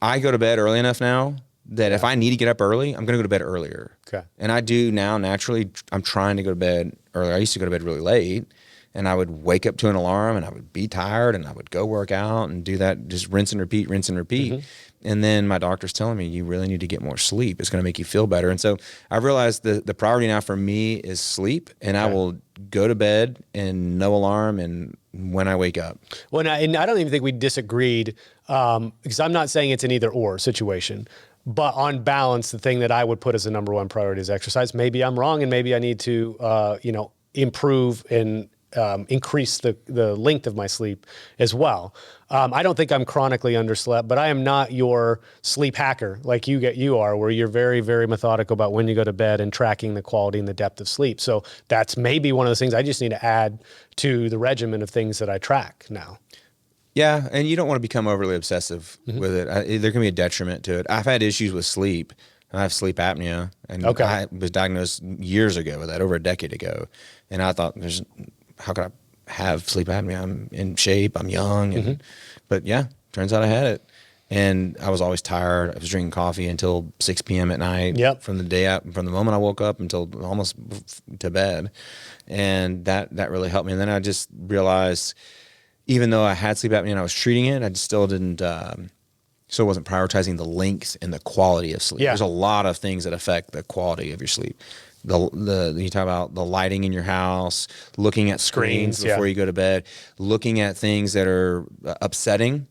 I go to bed early enough now that if I need to get up early, I'm going to go to bed earlier. Okay. And I do now naturally. I'm trying to go to bed earlier. I used to go to bed really late, and I would wake up to an alarm, and I would be tired, and I would go work out and do that, just rinse and repeat, rinse and repeat. And then my doctor's telling me, you really need to get more sleep. It's going to make you feel better. And so I realized the priority now for me is sleep, and I will go to bed and no alarm and when I wake up. Well, and I don't even think we disagreed, because I'm not saying it's an either or situation. But on balance, the thing that I would put as the number one priority is exercise. Maybe I'm wrong, and maybe I need to, improve and increase the length of my sleep as well. I don't think I'm chronically underslept, but I am not your sleep hacker like you are, where you're very, very methodical about when you go to bed and tracking the quality and the depth of sleep. So that's maybe one of those things I just need to add to the regimen of things that I track now. Yeah, and you don't want to become overly obsessive with it. There can be a detriment to it. I've had issues with sleep and I have sleep apnea. And Okay. I was diagnosed years ago with that, over a decade ago. And I thought, how could I have sleep apnea? I'm in shape, I'm young. And, but yeah, turns out I had it. And I was always tired. I was drinking coffee until 6 p.m. at night. Yep. From the moment I woke up until almost to bed. And that really helped me. And then I just realized, even though I had sleep apnea and I was treating it, I just still wasn't prioritizing the length and the quality of sleep. Yeah. There's a lot of things that affect the quality of your sleep. You talk about the lighting in your house, looking at screens before you go to bed, looking at things that are upsetting.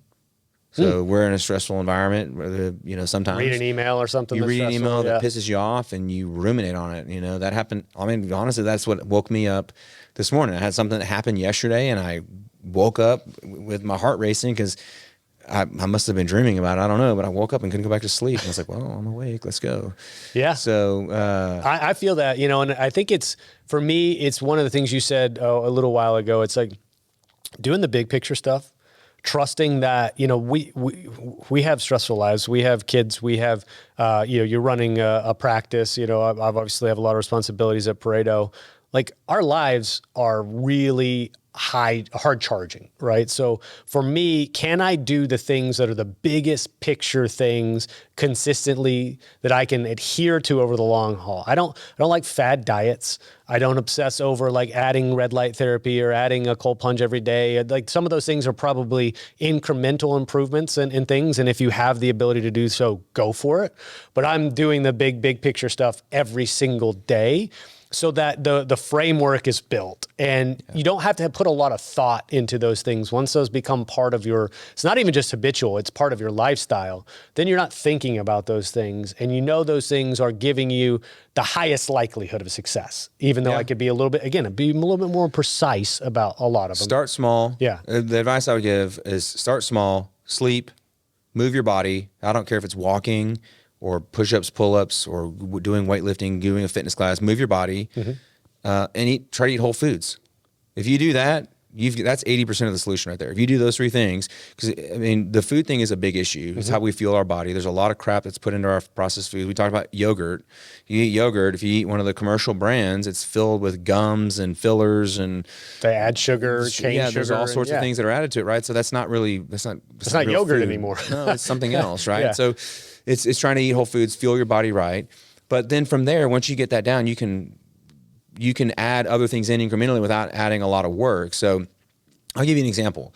So we're in a stressful environment where, sometimes Read an email or something. you that's read an stressful, email that pisses you off and you ruminate on it. That happened. I mean, honestly, that's what woke me up this morning. I had something that happened yesterday and I woke up with my heart racing because I must have been dreaming about it. I don't know, but I woke up and couldn't go back to sleep. And I was like, well, I'm awake. Let's go. Yeah. So I feel that, and I think for me, it's one of the things you said a little while ago. It's like doing the big picture stuff, trusting that, we have stressful lives. We have kids. We have, you're running a practice. I obviously have a lot of responsibilities at Pareto. Like our lives are really hard charging, right? So for me, can I do the things that are the biggest picture things consistently that I can adhere to over the long haul? I don't like fad diets. I don't obsess over like adding red light therapy or adding a cold plunge every day. Like some of those things are probably incremental improvements in things. And if you have the ability to do so, go for it. But I'm doing the big picture stuff every single day, so that the framework is built, and you don't have to put a lot of thought into those things. Once those become part of it's not even just habitual, it's part of your lifestyle, then you're not thinking about those things, and those things are giving you the highest likelihood of success, even though I could be a little bit more precise about a lot of them. Start small. Yeah. The advice I would give is start small, sleep, move your body. I don't care if it's walking or push-ups, pull-ups, or doing weightlifting, doing a fitness class. Move your body, and try to eat whole foods. If you do that, that's 80% of the solution right there. If you do those three things, because the food thing is a big issue. It's how we fuel our body. There's a lot of crap that's put into our processed food. We talked about yogurt. You eat yogurt. If you eat one of the commercial brands, it's filled with gums and fillers, and they add sugar, cane sugar. There's all sorts of things that are added to it, right? So that's not not yogurt food anymore. No, it's something else, right? Yeah. So it's trying to eat whole foods, fuel your body right. But then from there, once you get that down, you can add other things in incrementally without adding a lot of work. So I'll give you an example.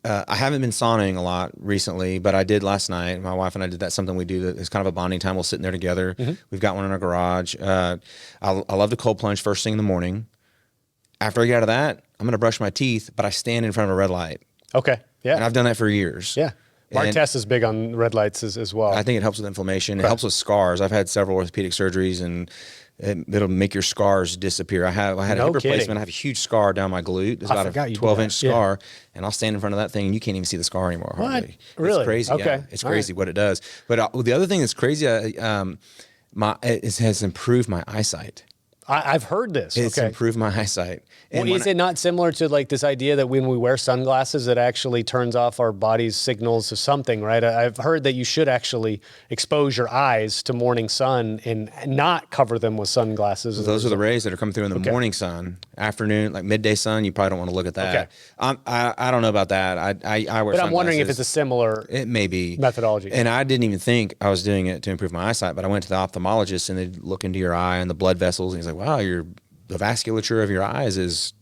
I haven't been sauning a lot recently, but I did last night. My wife and I did that, something we do that is kind of a bonding time. We'll sit in there together. We've got one in our garage. I love to cold plunge first thing in the morning. After I get out of that, I'm going to brush my teeth, but I stand in front of a red light. Okay. Yeah. And I've done that for years. Yeah. Mark Tess is big on red lights as well. I think it helps with inflammation. It helps with scars. I've had several orthopedic surgeries, and it'll make your scars disappear. I had a hip replacement. I have a huge scar down my glute. It's about a 12-inch scar, and I'll stand in front of that thing, and you can't even see the scar anymore. What? Hardly. Really? It's crazy. Okay. Yeah. It's crazy what it does. But the other thing that's crazy, it has improved my eyesight. I've heard this. It's improved my eyesight. And is it not similar to like this idea that when we wear sunglasses, it actually turns off our body's signals to something, right? I've heard that you should actually expose your eyes to morning sun and not cover them with sunglasses. Those are the rays that are coming through in the morning sun. Afternoon, like midday sun, you probably don't want to look at that. I don't know about that. I wear sunglasses. But I'm wondering if it's a similar methodology. And I didn't even think I was doing it to improve my eyesight, but I went to the ophthalmologist and they look into your eye and the blood vessels, and he's like, wow, the vasculature of your eyes is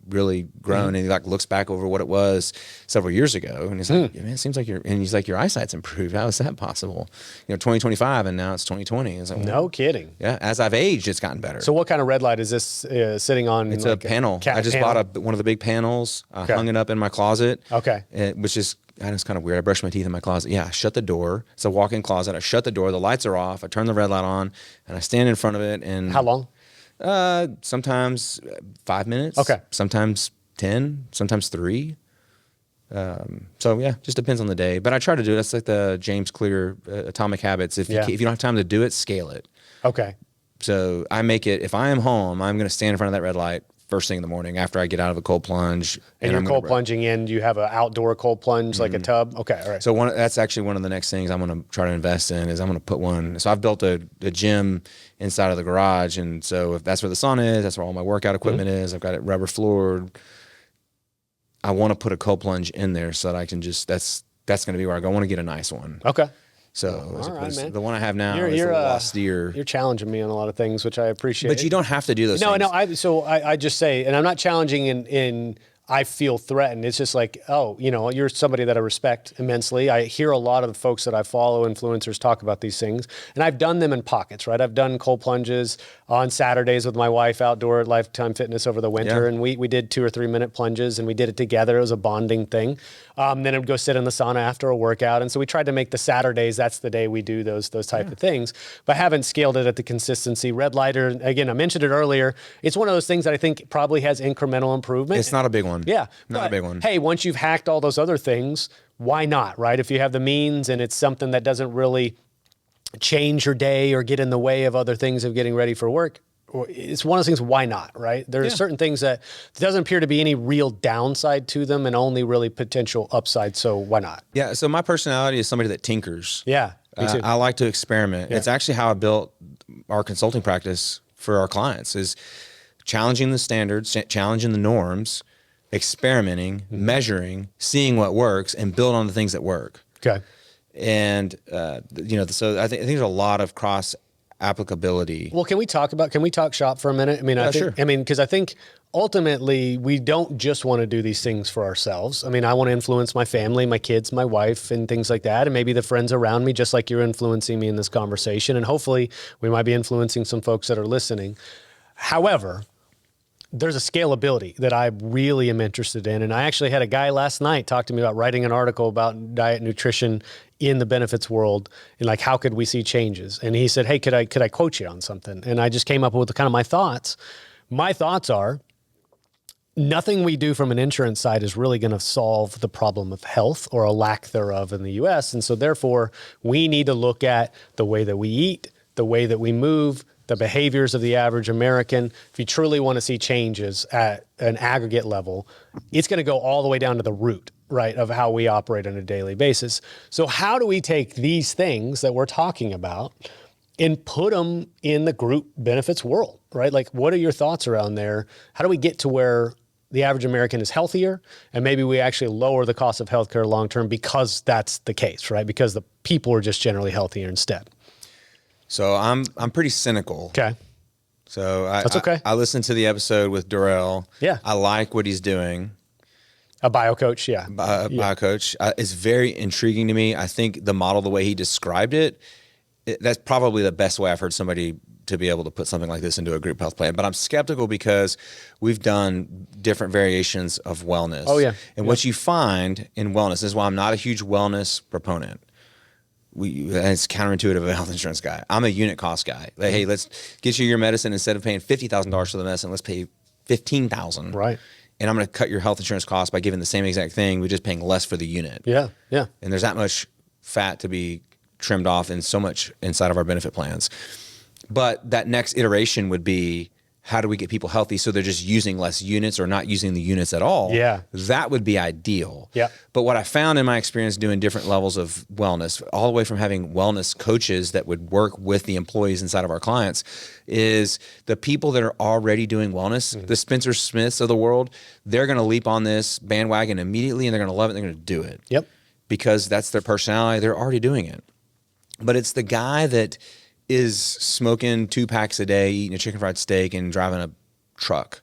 really grown. And he like looks back over what it was several years ago, and he's like, yeah, man, it seems like your eyesight's improved. How is that possible? 2025 and now it's 2020. It's like, no kidding. Yeah, as I've aged, it's gotten better. So what kind of red light is this sitting on? It's like a panel. I just bought one of the big panels. I hung it up in my closet. Okay. Which is kind of weird. I brush my teeth in my closet. Yeah, I shut the door. It's a walk-in closet. I shut the door. The lights are off. I turn the red light on, and I stand in front of it. And how long? Sometimes 5 minutes. Okay. Sometimes 10. Sometimes 3. So yeah, just depends on the day. But I try to do it. That's like the James Clear Atomic Habits. If you don't have time to do it, scale it. Okay. So I make it. If I am home, I'm going to stand in front of that red light first thing in the morning after I get out of a cold plunge. And you're I'm cold plunging in. Do you have an outdoor cold plunge, like a tub? Okay, all right. So that's actually one of the next things I'm going to try to invest in is I'm going to put one. So I've built a gym inside of the garage. And so if that's where the sauna is, that's where all my workout equipment is. I've got it rubber floored. I want to put a cold plunge in there so that I can just, that's going to be where I go. I want to get a nice one. Okay. So All right, man. the one I have now is a little austere. You're challenging me on a lot of things, which I appreciate. But you don't have to do those things. No. I just say, and I'm not challenging in I feel threatened. It's just like, oh, you're somebody that I respect immensely. I hear a lot of the folks that I follow, influencers, talk about these things, and I've done them in pockets, right? I've done cold plunges on Saturdays with my wife outdoor at Lifetime Fitness over the winter, and we did 2 or 3 minute plunges, and we did it together. It was a bonding thing. Then I'd go sit in the sauna after a workout, and so we tried to make the Saturdays, that's the day we do those type of things, but haven't scaled it at the consistency. Red lighter, again, I mentioned it earlier. It's one of those things that I think probably has incremental improvement. It's not a big one. Yeah. Not a big one. Hey, once you've hacked all those other things, why not, right? If you have the means and it's something that doesn't really change your day or get in the way of other things of getting ready for work, it's one of those things, why not, right? There are certain things that doesn't appear to be any real downside to them and only really potential upside, so why not? Yeah, so my personality is somebody that tinkers. Yeah, me too. I like to experiment. Yeah. It's actually how I built our consulting practice for our clients is challenging the standards, challenging the norms, experimenting, measuring, seeing what works, and build on the things that work. Okay. And, so I think there's a lot of cross applicability. Well, can we talk shop for a minute? I mean, sure. Because I think ultimately we don't just want to do these things for ourselves. I mean, I want to influence my family, my kids, my wife, and things like that. And maybe the friends around me, just like you're influencing me in this conversation. And hopefully we might be influencing some folks that are listening. However, there's a scalability that I really am interested in. And I actually had a guy last night talk to me about writing an article about diet nutrition in the benefits world and like, how could we see changes? And he said, hey, could I quote you on something? And I just came up with kind of my thoughts. My thoughts are, nothing we do from an insurance side is really going to solve the problem of health or a lack thereof in the US. And so therefore, we need to look at the way that we eat, the way that we move, the behaviors of the average American. If you truly want to see changes at an aggregate level, it's going to go all the way down to the root, right, of how we operate on a daily basis. So how do we take these things that we're talking about and put them in the group benefits world, right? Like, what are your thoughts around there? How do we get to where the average American is healthier and maybe we actually lower the cost of healthcare long-term because that's the case, right? Because the people are just generally healthier instead. So I'm pretty cynical. Okay. So That's okay. I listened to the episode with Durrell. Yeah. I like what he's doing. A bio coach, yeah. Bio coach. It's very intriguing to me. I think the model, the way he described it, that's probably the best way I've heard somebody to be able to put something like this into a group health plan. But I'm skeptical because we've done different variations of wellness. Oh, yeah. And what you find in wellness, this is why I'm not a huge wellness proponent. It's counterintuitive of a health insurance guy. I'm a unit cost guy. Like, hey, let's get you your medicine. Instead of paying $50,000 for the medicine, let's pay $15,000. Right. And I'm going to cut your health insurance cost by giving the same exact thing. We're just paying less for the unit. Yeah. Yeah. And there's that much fat to be trimmed off and so much inside of our benefit plans. But that next iteration would be, how do we get people healthy so they're just using less units or not using the units at all? Yeah. That would be ideal. Yeah. But what I found in my experience doing different levels of wellness, all the way from having wellness coaches that would work with the employees inside of our clients, is the people that are already doing wellness, the Spencer Smiths of the world, they're going to leap on this bandwagon immediately and they're going to love it. They're going to do it. Yep. Because that's their personality. They're already doing it. But it's the guy that is smoking 2 packs a day, eating a chicken fried steak and driving a truck.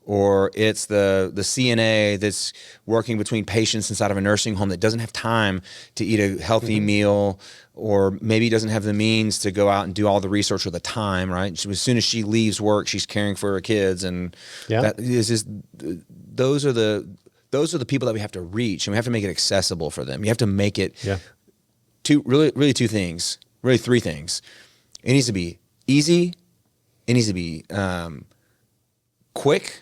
Or it's the CNA that's working between patients inside of a nursing home that doesn't have time to eat a healthy meal, or maybe doesn't have the means to go out and do all the research or the time, right? As soon as she leaves work, she's caring for her kids. And that is just, those are the people that we have to reach, and we have to make it accessible for them. You have to make it really 2 things, really 3 things. It needs to be easy, it needs to be quick,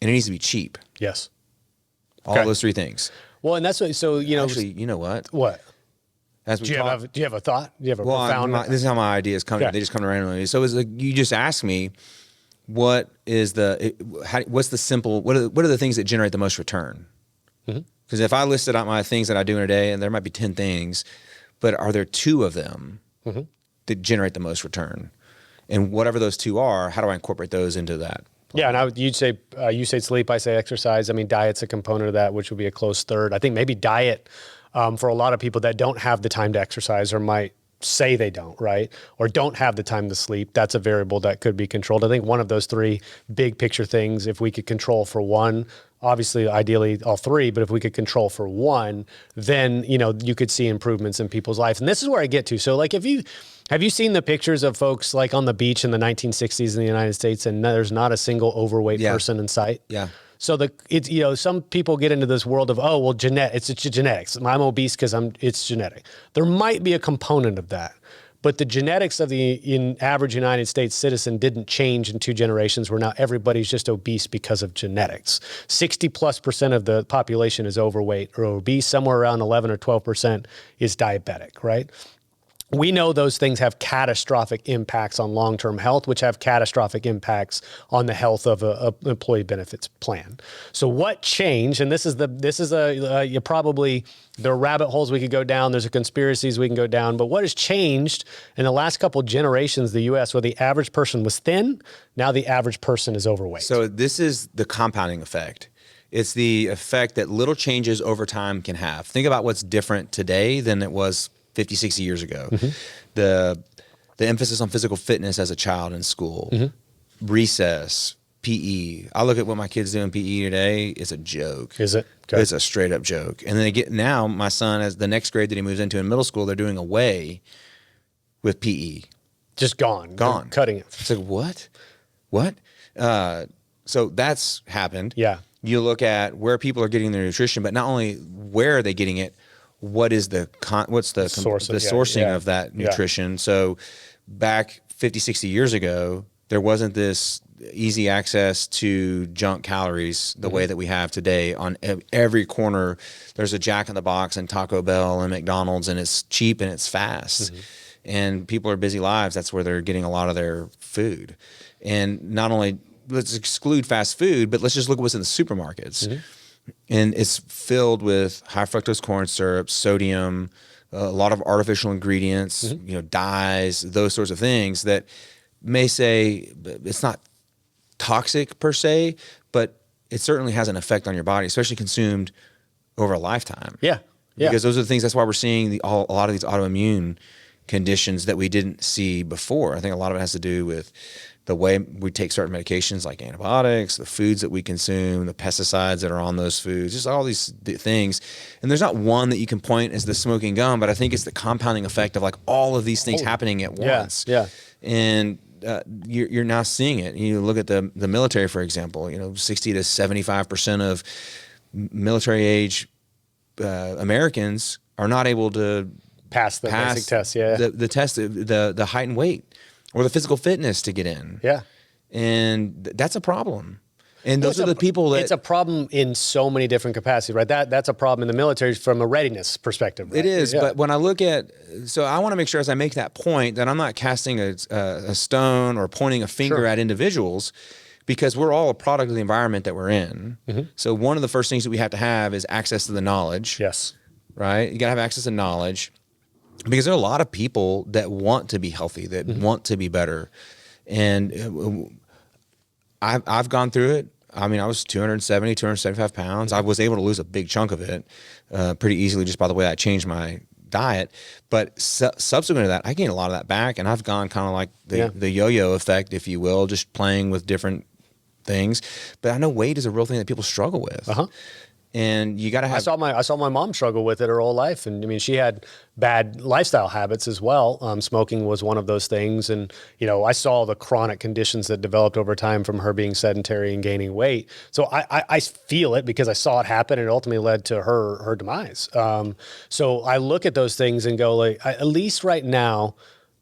and it needs to be cheap. Yes. All those 3 things. Well, and that's what, so, Actually, you know what? What? As Do you have a thought? Do you have a well, profound? this is how my ideas come. Okay. They just come randomly. So it's like, you just asked me, what's the simple, what are the things that generate the most return? Because if I listed out my things that I do in a day, and there might be 10 things, but are there 2 of them that generate the most return? And whatever those 2 are, how do I incorporate those into that? Yeah, and you'd say you say sleep, I say exercise. I mean, diet's a component of that, which would be a close third. I think maybe diet for a lot of people that don't have the time to exercise or might say they don't, right? Or don't have the time to sleep. That's a variable that could be controlled. I think one of those 3 big picture things, if we could control for one, obviously, ideally all 3, but if we could control for one, then, you could see improvements in people's life. And this is where I get to. So like, have you seen the pictures of folks like on the beach in the 1960s in the United States, and there's not a single overweight person in sight? Yeah. So some people get into this world of, it's genetics. I'm obese because it's genetic. There might be a component of that, but the genetics of the average United States citizen didn't change in 2 generations where now everybody's just obese because of genetics. 60+% of the population is overweight or obese. Somewhere around 11 or 12% is diabetic, right? We know those things have catastrophic impacts on long-term health, which have catastrophic impacts on the health of an employee benefits plan. So what changed? And you probably, there are rabbit holes we could go down. There's conspiracies we can go down. But what has changed in the last couple generations, the U.S., where the average person was thin, now the average person is overweight. So this is the compounding effect. It's the effect that little changes over time can have. Think about what's different today than it was 50, 60 years ago. The emphasis on physical fitness as a child in school, recess, PE. I look at what my kids do in PE today. It's a joke. Is it? Okay. It's a straight up joke. And then now my son, as the next grade that he moves into in middle school, they're doing away with PE. Just gone. Gone. They're cutting it. It's like, what? So that's happened. Yeah. You look at where people are getting their nutrition, but not only where are they getting it, what's the sourcing of that nutrition? So back 50, 60 years ago, there wasn't this easy access to junk calories the way that we have today. On every corner, there's a Jack in the Box and Taco Bell and McDonald's, and it's cheap and it's fast. And people are busy lives. That's where they're getting a lot of their food. And not only, let's exclude fast food, but let's just look at what's in the supermarkets. And it's filled with high fructose corn syrup, sodium, a lot of artificial ingredients, dyes, those sorts of things that may say it's not toxic per se, but it certainly has an effect on your body, especially consumed over a lifetime. Yeah. Because those are the things, that's why we're seeing a lot of these autoimmune conditions that we didn't see before. I think a lot of it has to do with the way we take certain medications like antibiotics, the foods that we consume, the pesticides that are on those foods, just all these things. And there's not one that you can point as the smoking gun, but I think it's the compounding effect of like all of these things happening at once. Yeah. And you're now seeing it. You look at the military, for example, 60 to 75% of military age Americans are not able to pass the basic test. Yeah. The test, the height and weight, or the physical fitness to get in. Yeah. And that's a problem. And those are the people that... It's a problem in so many different capacities, right? That's a problem in the military from a readiness perspective. Right? It is, but when I look at... So I want to make sure as I make that point that I'm not casting a stone or pointing a finger at individuals, because we're all a product of the environment that we're in. So one of the first things that we have to have is access to the knowledge. Yes. Right? You got to have access to knowledge. Because there are a lot of people that want to be healthy, that want to be better. And I've gone through it. I mean, I was 270, 275 pounds. I was able to lose a big chunk of it pretty easily just by the way I changed my diet. But subsequent to that, I gained a lot of that back. And I've gone kind of like the yo-yo effect, if you will, just playing with different things. But I know weight is a real thing that people struggle with. And you got to have... I saw my mom struggle with it her whole life. And I mean, she had bad lifestyle habits as well. Smoking was one of those things. And, I saw the chronic conditions that developed over time from her being sedentary and gaining weight. So I feel it because I saw it happen, and it ultimately led to her demise. So I look at those things and go, like, at least right now,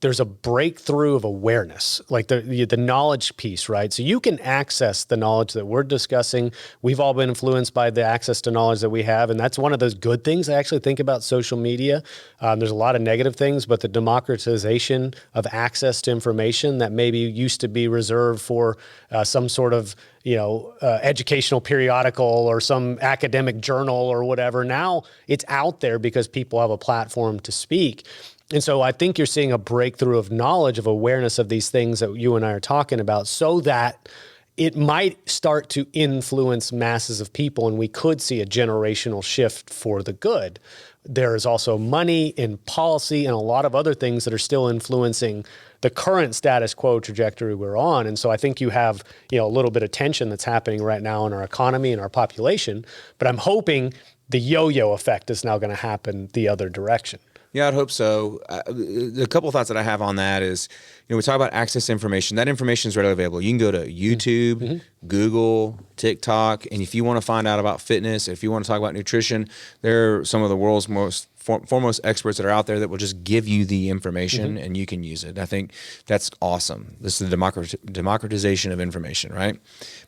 there's a breakthrough of awareness, like the knowledge piece, right? So you can access the knowledge that we're discussing. We've all been influenced by the access to knowledge that we have, and that's one of those good things I actually think about social media. There's a lot of negative things, but the democratization of access to information that maybe used to be reserved for some sort of educational periodical or some academic journal or whatever. Now it's out there because people have a platform to speak. And so I think you're seeing a breakthrough of knowledge, of awareness of these things that you and I are talking about, so that it might start to influence masses of people, and we could see a generational shift for the good. There is also money and policy and a lot of other things that are still influencing the current status quo trajectory we're on. And so I think you have, a little bit of tension that's happening right now in our economy and our population, but I'm hoping the yo-yo effect is now going to happen the other direction. Yeah, I'd hope so. A couple of thoughts that I have on that is, we talk about access to information. That information is readily available. You can go to YouTube, Google, TikTok, and if you want to find out about fitness, if you want to talk about nutrition, there are some of the world's most foremost experts that are out there that will just give you the information and you can use it. I think that's awesome. This is the democratization of information, right?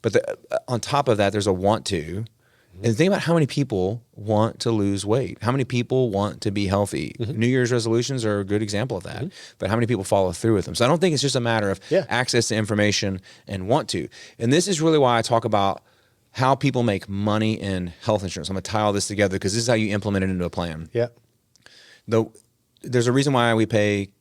But on top of that, there's a want to. And think about how many people want to lose weight. How many people want to be healthy? New Year's resolutions are a good example of that. But how many people follow through with them? So I don't think it's just a matter of access to information and want to. And this is really why I talk about how people make money in health insurance. I'm going to tie all this together because this is how you implement it into a plan. Yeah. There's a reason why we pay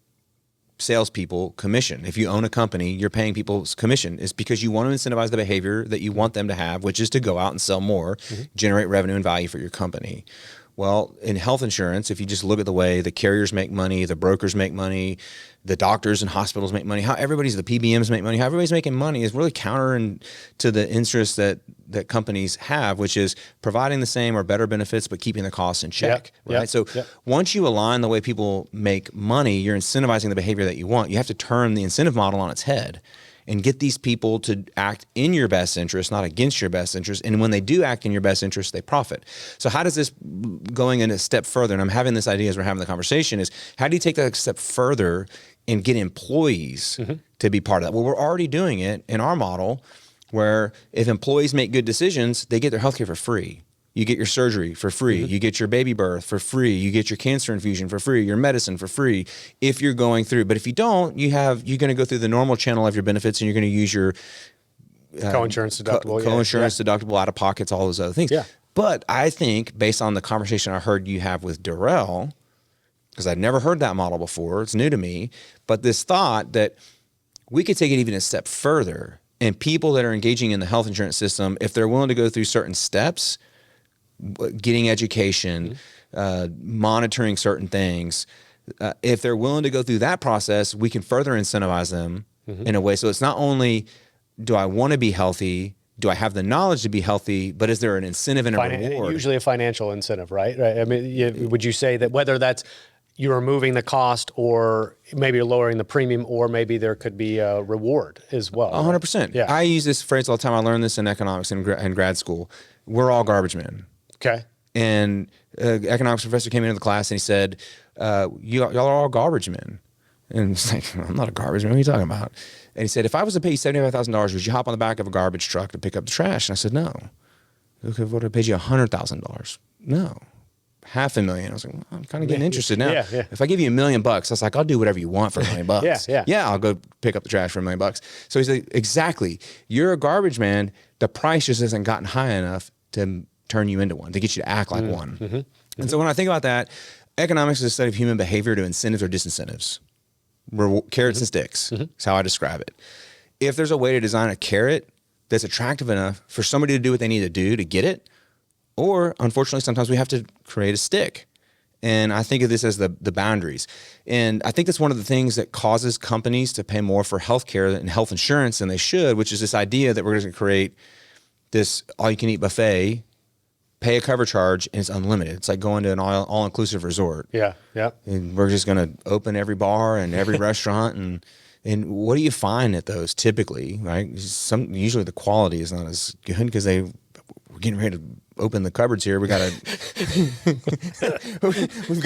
salespeople commission. If you own a company, you're paying people's commission. It's because you want to incentivize the behavior that you want them to have, which is to go out and sell more, generate revenue and value for your company. Well, in health insurance, if you just look at the way the carriers make money, the brokers make money, the doctors and hospitals make money, how the PBMs make money, how everybody's making money is really counter to the interests that companies have, which is providing the same or better benefits, but keeping the costs in check, right? So once you align the way people make money, you're incentivizing the behavior that you want. You have to turn the incentive model on its head and get these people to act in your best interest, not against your best interest. And when they do act in your best interest, they profit. So how does this, going in a step further, and I'm having this idea as we're having the conversation, is how do you take that a step further and get employees to be part of that? Well, we're already doing it in our model where if employees make good decisions, they get their healthcare for free. You get your surgery for free. You get your baby birth for free. You get your cancer infusion for free, your medicine for free if you're going through. But if you don't, you're going to go through the normal channel of your benefits and you're going to use your co-insurance deductible. Deductible, out of pockets, all those other things. Yeah. But I think based on the conversation I heard you have with Darrell, because I've never heard that model before, it's new to me, but this thought that we could take it even a step further, and people that are engaging in the health insurance system, if they're willing to go through certain steps, getting education, monitoring certain things, if they're willing to go through that process, we can further incentivize them in a way. So it's not only do I want to be healthy, do I have the knowledge to be healthy, but is there an incentive and a reward? Usually a financial incentive, right? I mean, would you say that whether that's you're removing the cost or maybe you're lowering the premium, or maybe there could be a reward as well? 100%. Yeah. I use this phrase all the time. I learned this in economics in grad school. We're all garbage men. Okay. And economics professor came into the class and he said, y'all are all garbage men. And it's like, I'm not a garbage man. What are you talking about? And he said, if I was to pay you $75,000, would you hop on the back of a garbage truck to pick up the trash? And I said, no. Okay, what if I paid you $100,000? No. $500,000. I was like, well, I'm kind of getting interested now. Yeah. If I give you $1 million, I was like, I'll do whatever you want for $1 million. Yeah, I'll go pick up the trash for $1 million. So he said, exactly. You're a garbage man. The price just hasn't gotten high enough to turn you into one, to get you to act like one. And so when I think about that, economics is a study of human behavior to incentives or disincentives. Carrots and sticks is how I describe it. If there's a way to design a carrot that's attractive enough for somebody to do what they need to do to get it, or unfortunately, sometimes we have to create a stick. And I think of this as the boundaries. And I think that's one of the things that causes companies to pay more for healthcare and health insurance than they should, which is this idea that we're going to create this all-you-can-eat buffet, pay a cover charge, and it's unlimited. It's like going to an all-inclusive resort. Yeah. And we're just going to open every bar and every restaurant. And what do you find at those typically, right? Usually the quality is not as good because we're getting ready to open the cupboards here. We've got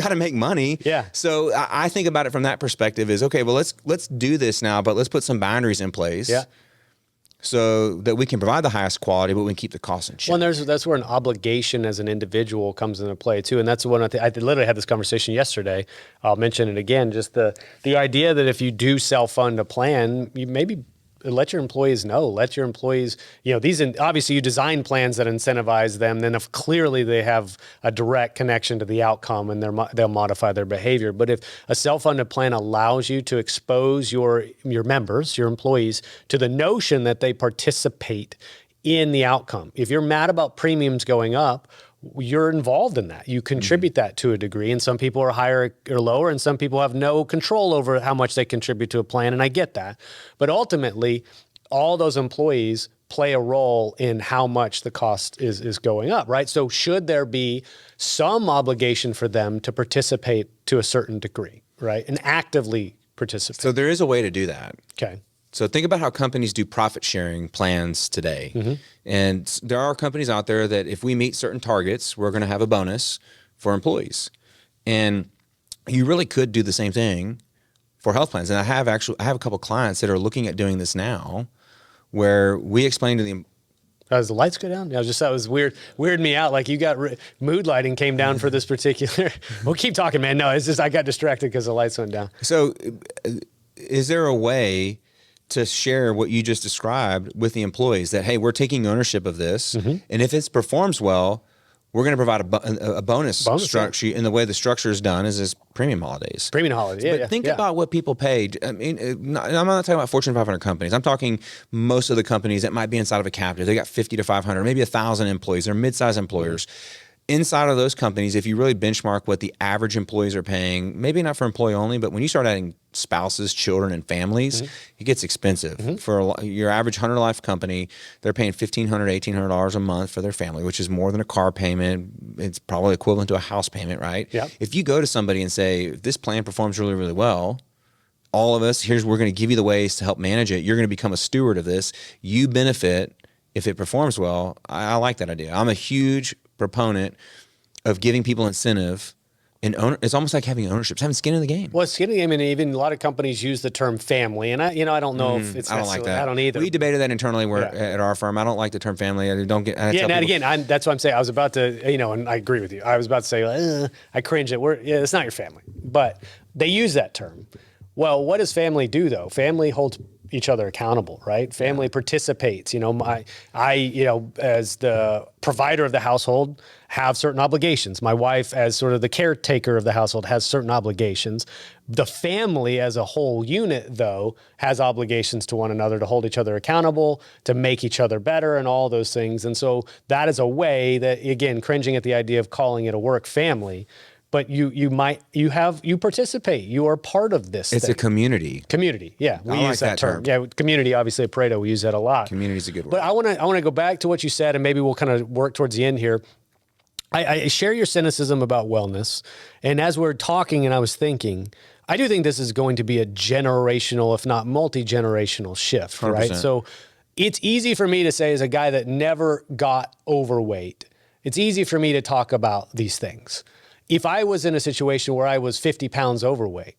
to make money. Yeah. So I think about it from that perspective is, okay, well, let's do this now, but let's put some boundaries in place. Yeah. So that we can provide the highest quality, but we can keep the costs in check. Well, and that's where an obligation as an individual comes into play too, and that's the one I literally had this conversation yesterday. I'll mention it again. Just the idea that if you do self-fund a plan, you maybe let your employees know. Let your employees, obviously you design plans that incentivize them. Then if clearly they have a direct connection to the outcome, and they'll modify their behavior. But if a self-funded plan allows you to expose your members, your employees, to the notion that they participate in the outcome. If you're mad about premiums going up, you're involved in that. You contribute that to a degree, and some people are higher or lower, and some people have no control over how much they contribute to a plan, and I get that. But ultimately, all those employees play a role in how much the cost is going up, right? So should there be some obligation for them to participate to a certain degree, right? And actively participate. So there is a way to do that. Okay. So think about how companies do profit sharing plans today. And there are companies out there that if we meet certain targets, we're going to have a bonus for employees. And you really could do the same thing for health plans. And I have a couple clients that are looking at doing this now, where we explain to them. Does the lights go down? Yeah, that was weird. Weirded me out. Like you got mood lighting came down for this particular. Well, keep talking, man. No, it's just I got distracted because the lights went down. So is there a way to share what you just described with the employees that, hey, we're taking ownership of this, and if it performs well, we're going to provide a bonus structure. And the way the structure is done is premium holidays. Premium holidays, But think about what people paid. I mean, I'm not talking about Fortune 500 companies. I'm talking most of the companies that might be inside of a captive. They got 50 to 500, maybe 1,000 employees. They're mid-sized employers. Inside of those companies, if you really benchmark what the average employees are paying, maybe not for employee only, but when you start adding spouses, children, and families, it gets expensive. For your average 100-life company, they're paying $1,500, $1,800 a month for their family, which is more than a car payment. It's probably equivalent to a house payment, right? Yep. If you go to somebody and say, if this plan performs really, really well, all of us, we're going to give you the ways to help manage it. You're going to become a steward of this. You benefit if it performs well. I like that idea. I'm a huge proponent of giving people incentive, and it's almost like having ownership, it's having skin in the game. Well, skin in the game, and even a lot of companies use the term family, and I don't know if it's. I don't like that. I don't either. We debated that internally at our firm. I don't like the term family. I don't get. And again, that's what I'm saying. I was about to, and I agree with you. I was about to say, I cringe at it's not your family, but they use that term. Well, what does family do though? Family holds each other accountable, right? Family participates. I as the provider of the household, have certain obligations. My wife, as sort of the caretaker of the household, has certain obligations. The family as a whole unit, though, has obligations to one another to hold each other accountable, to make each other better, and all those things. And so that is a way that, again, cringing at the idea of calling it a work family, but you participate. You are part of this. It's a community. Community, yeah. We I use like that term. Yeah, community, obviously at Pareto, we use that a lot. Community is a good word. But I want to go back to what you said, and maybe we'll kind of work towards the end here. I share your cynicism about wellness. And as we're talking and I was thinking, I do think this is going to be a generational, if not multi-generational shift, 100%. right? So it's easy for me to say, as a guy that never got overweight, it's easy for me to talk about these things. If I was in a situation where I was 50 pounds overweight,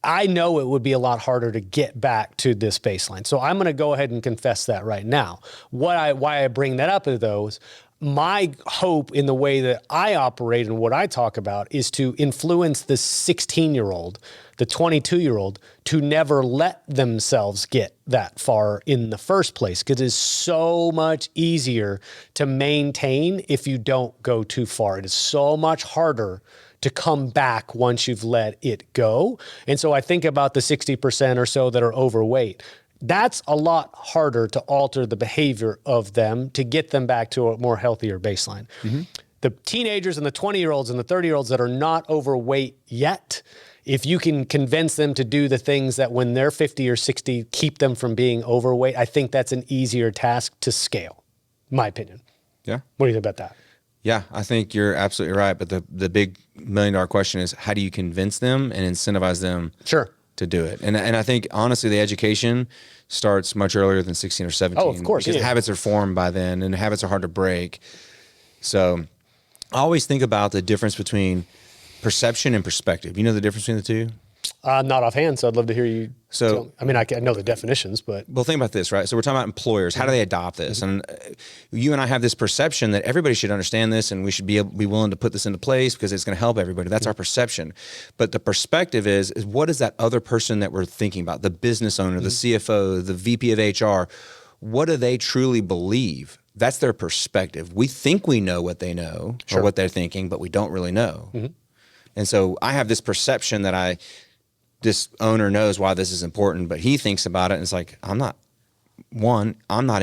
I know it would be a lot harder to get back to this baseline. So I'm going to go ahead and confess that right now. Why I bring that up, though, is my hope in the way that I operate and what I talk about is to influence the 16-year-old, the 22-year-old, to never let themselves get that far in the first place, because it's so much easier to maintain if you don't go too far. It is so much harder to come back once you've let it go. And so I think about the 60% or so that are overweight. That's a lot harder to alter the behavior of them to get them back to a more healthier baseline. The teenagers and the 20-year-olds and the 30-year-olds that are not overweight yet, if you can convince them to do the things that when they're 50 or 60 keep them from being overweight, I think that's an easier task to scale, in my opinion. Yeah. What do you think about that? Yeah, I think you're absolutely right. But the big $1 million question is, how do you convince them and incentivize them to do it? And I think, honestly, the education starts much earlier than 16 or 17. Oh, of course. Because habits are formed by then, and habits are hard to break. So I always think about the difference between perception and perspective. You know the difference between the two? Not offhand, so I'd love to hear you. So, I mean, I know the definitions, but well, think about this, right? So we're talking about employers. How do they adopt this? And you and I have this perception that everybody should understand this, and we should be willing to put this into place because it's going to help everybody. That's our perception. But the perspective is what is that other person that we're thinking about? The business owner, the CFO, the VP of HR. What do they truly believe? That's their perspective. We think we know what they know or what they're thinking, but we don't really know. And so I have this perception that this owner knows why this is important, but he thinks about it and it's like, I'm not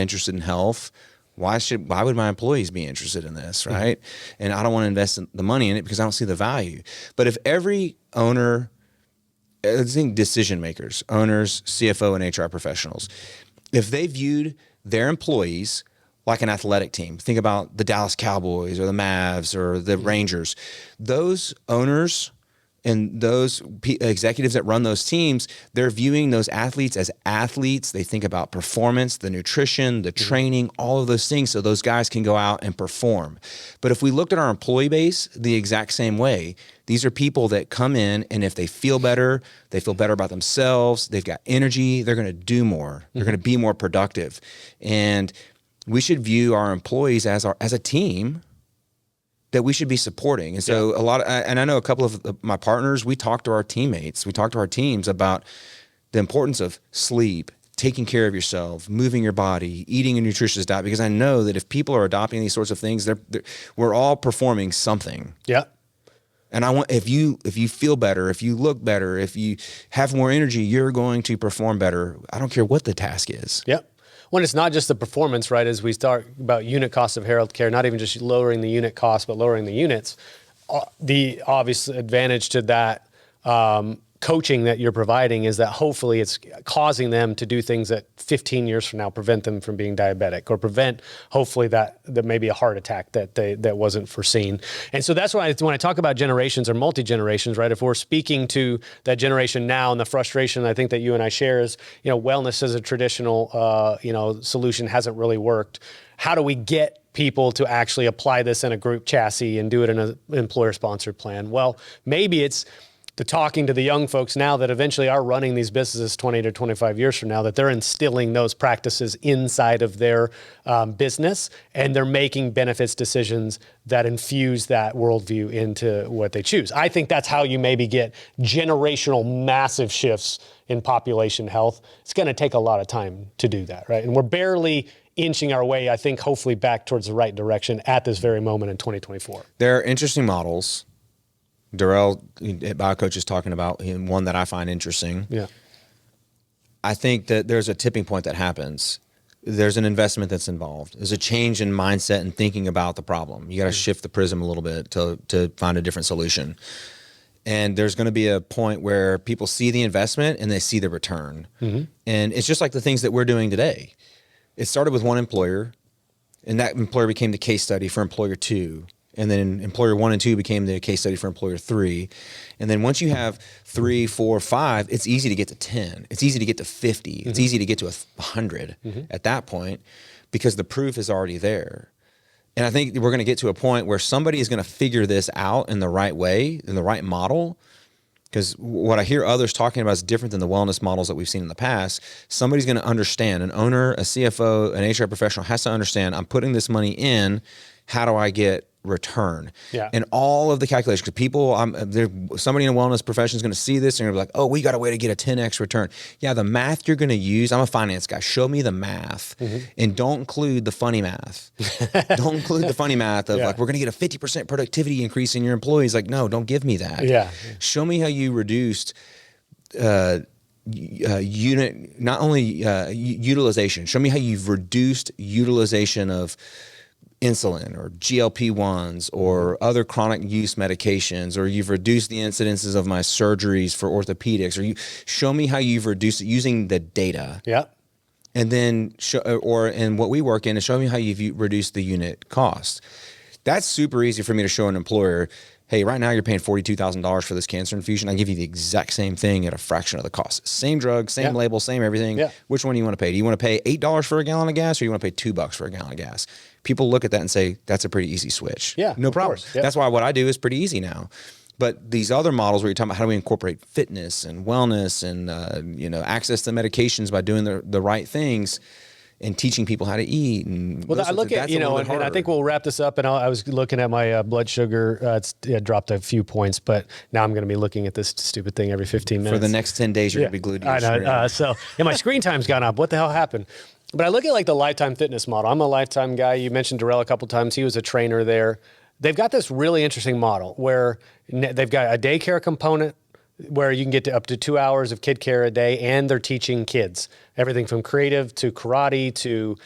interested in health. Why would my employees be interested in this, right? And I don't want to invest the money in it because I don't see the value. But if every owner, I think decision makers, owners, CFO, and HR professionals, if they viewed their employees like an athletic team, think about the Dallas Cowboys or the Mavs or the Rangers, those owners and those executives that run those teams, they're viewing those athletes as athletes. They think about performance, the nutrition, the training, all of those things so those guys can go out and perform. But if we looked at our employee base the exact same way, these are people that come in and if they feel better about themselves, they've got energy, they're going to do more. They're going to be more productive. And we should view our employees as a team that we should be supporting. And so and I know a couple of my partners, we talk to our teammates, we talk to our teams about the importance of sleep, taking care of yourself, moving your body, eating a nutritious diet, because I know that if people are adopting these sorts of things, we're all performing something. Yeah. And I want, if you feel better, if you look better, if you have more energy, you're going to perform better. I don't care what the task is. Yep. When it's not just the performance, right? As we start about unit cost of healthcare, not even just lowering the unit cost, but lowering the units. The obvious advantage to that coaching that you're providing is that hopefully it's causing them to do things that 15 years from now prevent them from being diabetic or prevent hopefully that maybe a heart attack that wasn't foreseen. And so that's why when I talk about generations or multi-generations, right? If we're speaking to that generation now and the frustration I think that you and I share is, wellness as a traditional, solution hasn't really worked. How do we get people to actually apply this in a group chassis and do it in an employer-sponsored plan? Well, maybe it's talking to the young folks now that eventually are running these businesses 20 to 25 years from now, that they're instilling those practices inside of their business, and they're making benefits decisions that infuse that worldview into what they choose. I think that's how you maybe get generational massive shifts in population health. It's going to take a lot of time to do that, right? And we're barely inching our way, I think, hopefully back towards the right direction at this very moment in 2024. There are interesting models. Darrell at BioCoach is talking about one that I find interesting. Yeah. I think that there's a tipping point that happens. There's an investment that's involved. There's a change in mindset and thinking about the problem. You got to shift the prism a little bit to find a different solution. And there's going to be a point where people see the investment and they see the return. And it's just like the things that we're doing today. It started with one employer, and that employer became the case study for employer 2. And then employer 1 and 2 became the case study for employer 3. And then once you have 3, 4, 5, it's easy to get to 10. It's easy to get to 50. It's easy to get to 100 at that point because the proof is already there. And I think we're going to get to a point where somebody is going to figure this out in the right way, in the right model. Because what I hear others talking about is different than the wellness models that we've seen in the past. Somebody's going to understand, an owner, a CFO, an HR professional has to understand, I'm putting this money in, how do I get return? Yeah. And all of the calculations, because people, somebody in a wellness profession is going to see this and they're going to be like, oh, we got a way to get a 10x return. Yeah, the math you're going to use, I'm a finance guy, show me the math and don't include the funny math. Don't include the funny math of like, we're going to get a 50% productivity increase in your employees. Like, no, don't give me that. Yeah. Show me how you reduced unit, not only utilization, show me how you've reduced utilization of insulin or GLP-1s or other chronic use medications, or you've reduced the incidences of my surgeries for orthopedics, or you show me how you've reduced it using the data. Yeah. And then and what we work in is show me how you've reduced the unit cost. That's super easy for me to show an employer. hey, right now you're paying $42,000 for this cancer infusion. I give you the exact same thing at a fraction of the cost. Same drug, same label, same everything. Yeah. Which one do you want to pay? Do you want to pay $8 for a gallon of gas, or you want to pay $2 for a gallon of gas? People look at that and say, that's a pretty easy switch. Yeah, no problem. Yep. That's why what I do is pretty easy now. But these other models where you're talking about how do we incorporate fitness and wellness and access to medications by doing the right things and teaching people how to eat. And well, I look at, and I think we'll wrap this up. And I was looking at my blood sugar. It dropped a few points, but now I'm going to be looking at this stupid thing every 15 minutes. For the next 10 days, you're going to be glued to your screen. So my screen time's gone up. What the hell happened? But I look at like the Lifetime Fitness model. I'm a Lifetime guy. You mentioned Darrell a couple of times. He was a trainer there. They've got this really interesting model where they've got a daycare component where you can get to up to 2 hours of kid care a day, and they're teaching kids everything from creative to karate to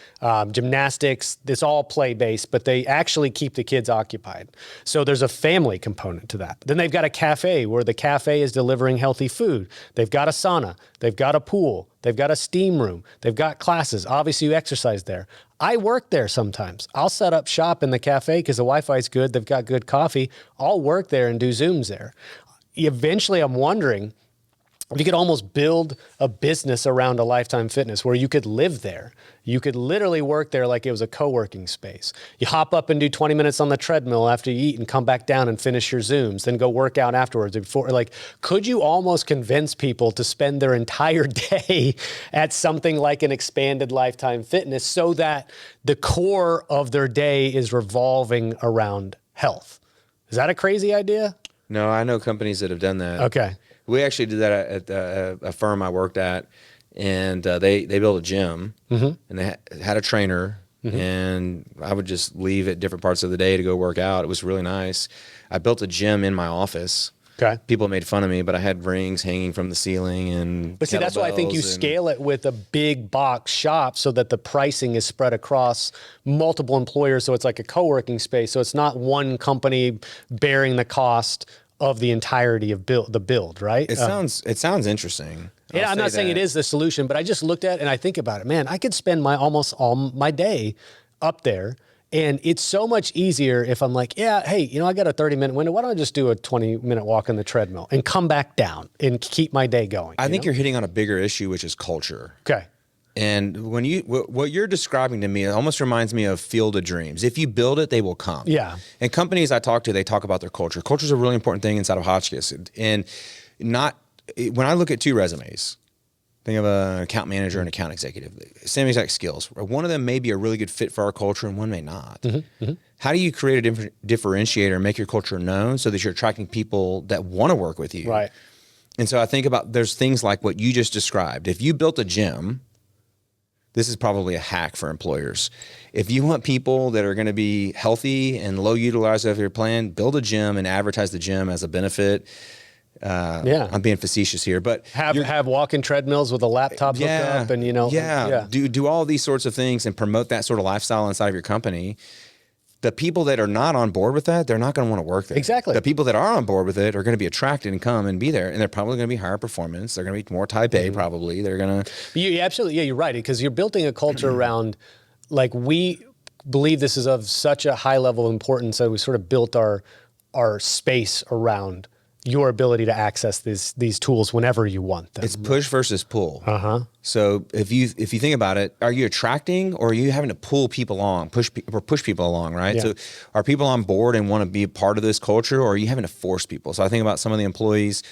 gymnastics. It's all play-based, but they actually keep the kids occupied. So there's a family component to that. Then they've got a cafe where the cafe is delivering healthy food. They've got a sauna. They've got a pool. They've got a steam room. They've got classes. Obviously, you exercise there. I work there sometimes. I'll set up shop in the cafe because the Wi-Fi is good. They've got good coffee. I'll work there and do Zooms there. Eventually, I'm wondering if you could almost build a business around a Lifetime Fitness where you could live there. You could literally work there like it was a co-working space. You hop up and do 20 minutes on the treadmill after you eat and come back down and finish your Zooms, then go work out afterwards. Could you almost convince people to spend their entire day at something like an expanded Lifetime Fitness so that the core of their day is revolving around health? Is that a crazy idea? No, I know companies that have done that. Okay. We actually did that at a firm I worked at, and they built a gym, and they had a trainer, and I would just leave at different parts of the day to go work out. It was really nice. I built a gym in my office. Okay. People made fun of me, but I had rings hanging from the ceiling and But see, that's why I think you scale it with a big box shop so that the pricing is spread across multiple employers. So it's like a co-working space. So it's not one company bearing the cost of the entirety of the build, right? It sounds interesting. Yeah, I'm not saying it is the solution, but I just looked at it and I think about it. Man, I could spend almost all my day up there. And it's so much easier if I'm like, yeah, hey, I got a 30-minute window. Why don't I just do a 20-minute walk on the treadmill and come back down and keep my day going? I think you're hitting on a bigger issue, which is culture. Okay. And what you're describing to me, it almost reminds me of Field of Dreams. If you build it, they will come. Yeah. And companies I talk to, they talk about their culture. Culture is a really important thing inside of Hotchkiss. And when I look at two resumes, think of an account manager and account executive, same exact skills. One of them may be a really good fit for our culture and one may not. How do you create a differentiator and make your culture known so that you're attracting people that want to work with you? Right. And so I think about, there's things like what you just described. If you built a gym, this is probably a hack for employers. If you want people that are going to be healthy and low utilized of your plan, build a gym and advertise the gym as a benefit. I'm being facetious here, but have walking treadmills with a laptop hooked up, and do all these sorts of things and promote that sort of lifestyle inside of your company. The people that are not on board with that, they're not going to want to work there. Exactly. The people that are on board with it are going to be attracted and come and be there, and they're probably going to be higher performance. They're going to be more type A, probably. They're going to. You're right, because you're building a culture around, like, we believe this is of such a high level of importance that we sort of built our space around your ability to access these tools whenever you want them. It's push versus pull. So if you think about it, are you attracting or are you having to pull people along, push people along, right? Yeah. So are people on board and want to be a part of this culture, or are you having to force people? So I think about some of the employees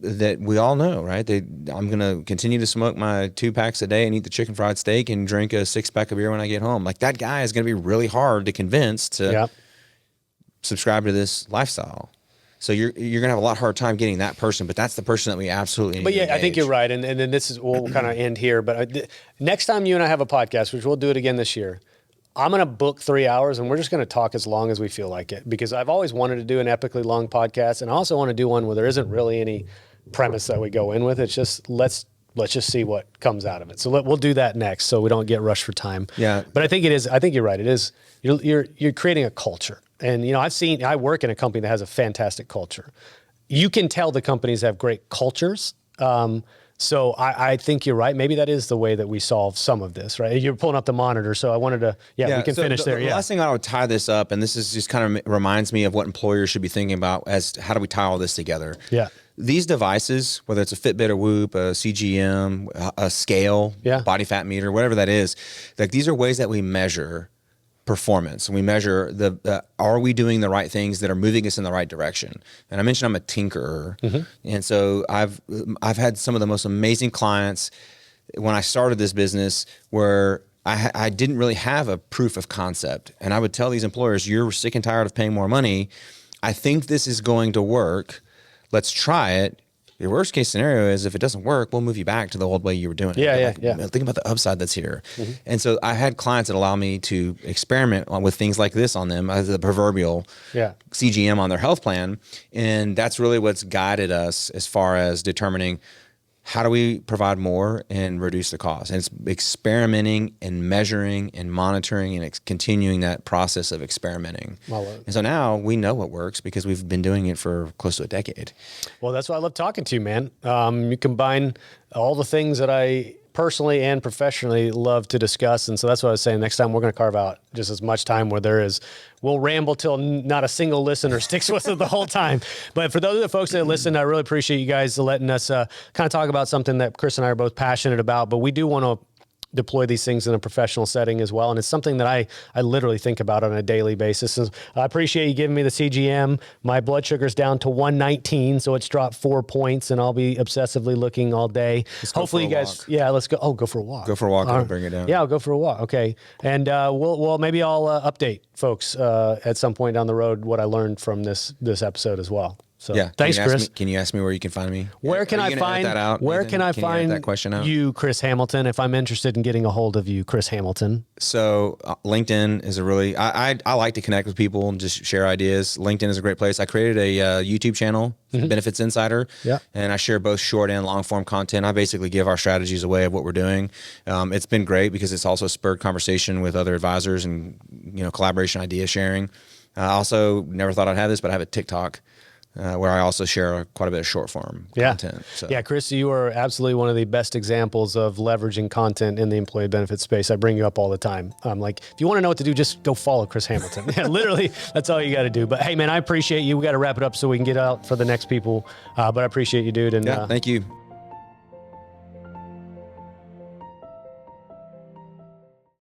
that we all know, right? I'm going to continue to smoke my 2 packs a day and eat the chicken fried steak and drink a 6-pack of beer when I get home. Like, that guy is going to be really hard to convince to subscribe to this lifestyle. So you're going to have a lot harder time getting that person, but that's the person that we absolutely need. But yeah, to I think you're right. And then this is, we'll kind of end here, but next time you and I have a podcast, which we'll do it again this year, I'm going to book 3 hours and we're just going to talk as long as we feel like it, because I've always wanted to do an epically long podcast. And I also want to do one where there isn't really any premise that we go in with. It's just, let's just see what comes out of it. So we'll do that next, so we don't get rushed for time. Yeah. But I think you're right. It is, you're creating a culture. And, I work in a company that has a fantastic culture. You can tell the companies have great cultures. So I think you're right. Maybe that is the way that we solve some of this, right? You're pulling up the monitor, so I wanted to, we can so finish there. The last thing I would tie this up, and this is just kind of reminds me of what employers should be thinking about as how do we tie all this together? Yeah. These devices, whether it's a Fitbit, a Whoop, a CGM, a scale, body fat meter, whatever that is, like these are ways that we measure performance, and we measure are we doing the right things that are moving us in the right direction. And I mentioned I'm a tinkerer, and so I've had some of the most amazing clients when I started this business where I didn't really have a proof of concept, and I would tell these employers, you're sick and tired of paying more money. I think this is going to work. Let's try it. Your worst case scenario is if it doesn't work, we'll move you back to the old way you were doing it. Think about the upside that's here. And so I had clients that allow me to experiment with things like this on them, as the proverbial CGM on their health plan. And that's really what's guided us as far as determining how do we provide more and reduce the cost. And it's experimenting and measuring and monitoring and continuing that process of experimenting. And so now we know what works because we've been doing it for close to a decade. Well, that's why I love talking to you, man. You combine all the things that I personally and professionally love to discuss. And so that's what I was saying. Next time we're going to carve out just as much time where there is, we'll ramble till not a single listener sticks with it the whole time. But for those of the folks that listen, I really appreciate you guys letting us kind of talk about something that Chris and I are both passionate about, but we do want to deploy these things in a professional setting as well. And it's something that I literally think about on a daily basis. And I appreciate you giving me the CGM. My blood sugar's down to 119, so it's dropped 4 points, and I'll be obsessively looking all day. Hopefully you guys, let's go. Oh, go for a walk. Go for a walk. I'll bring it down. Yeah, I'll go for a walk. Okay. And maybe I'll update folks at some point down the road what I learned from this episode as well. So thanks, Chris. Can you ask me where you can find me? Where can I find that question out? You, Chris Hamilton, if I'm interested in getting a hold of you, Chris Hamilton? So LinkedIn is a really, I like to connect with people and just share ideas. LinkedIn is a great place. I created a YouTube channel, Benefits Insider, and I share both short and long form content. I basically give our strategies away of what we're doing. It's been great because it's also spurred conversation with other advisors and collaboration, idea sharing. I also never thought I'd have this, but I have a TikTok. Where I also share quite a bit of short form content. So. Yeah, Chris, you are absolutely one of the best examples of leveraging content in the employee benefit space. I bring you up all the time. I'm like, if you want to know what to do, just go follow Chris Hamilton. Yeah, literally, that's all you got to do. But hey, man, I appreciate you. We got to wrap it up so we can get out for the next people. But I appreciate you, dude. And thank you.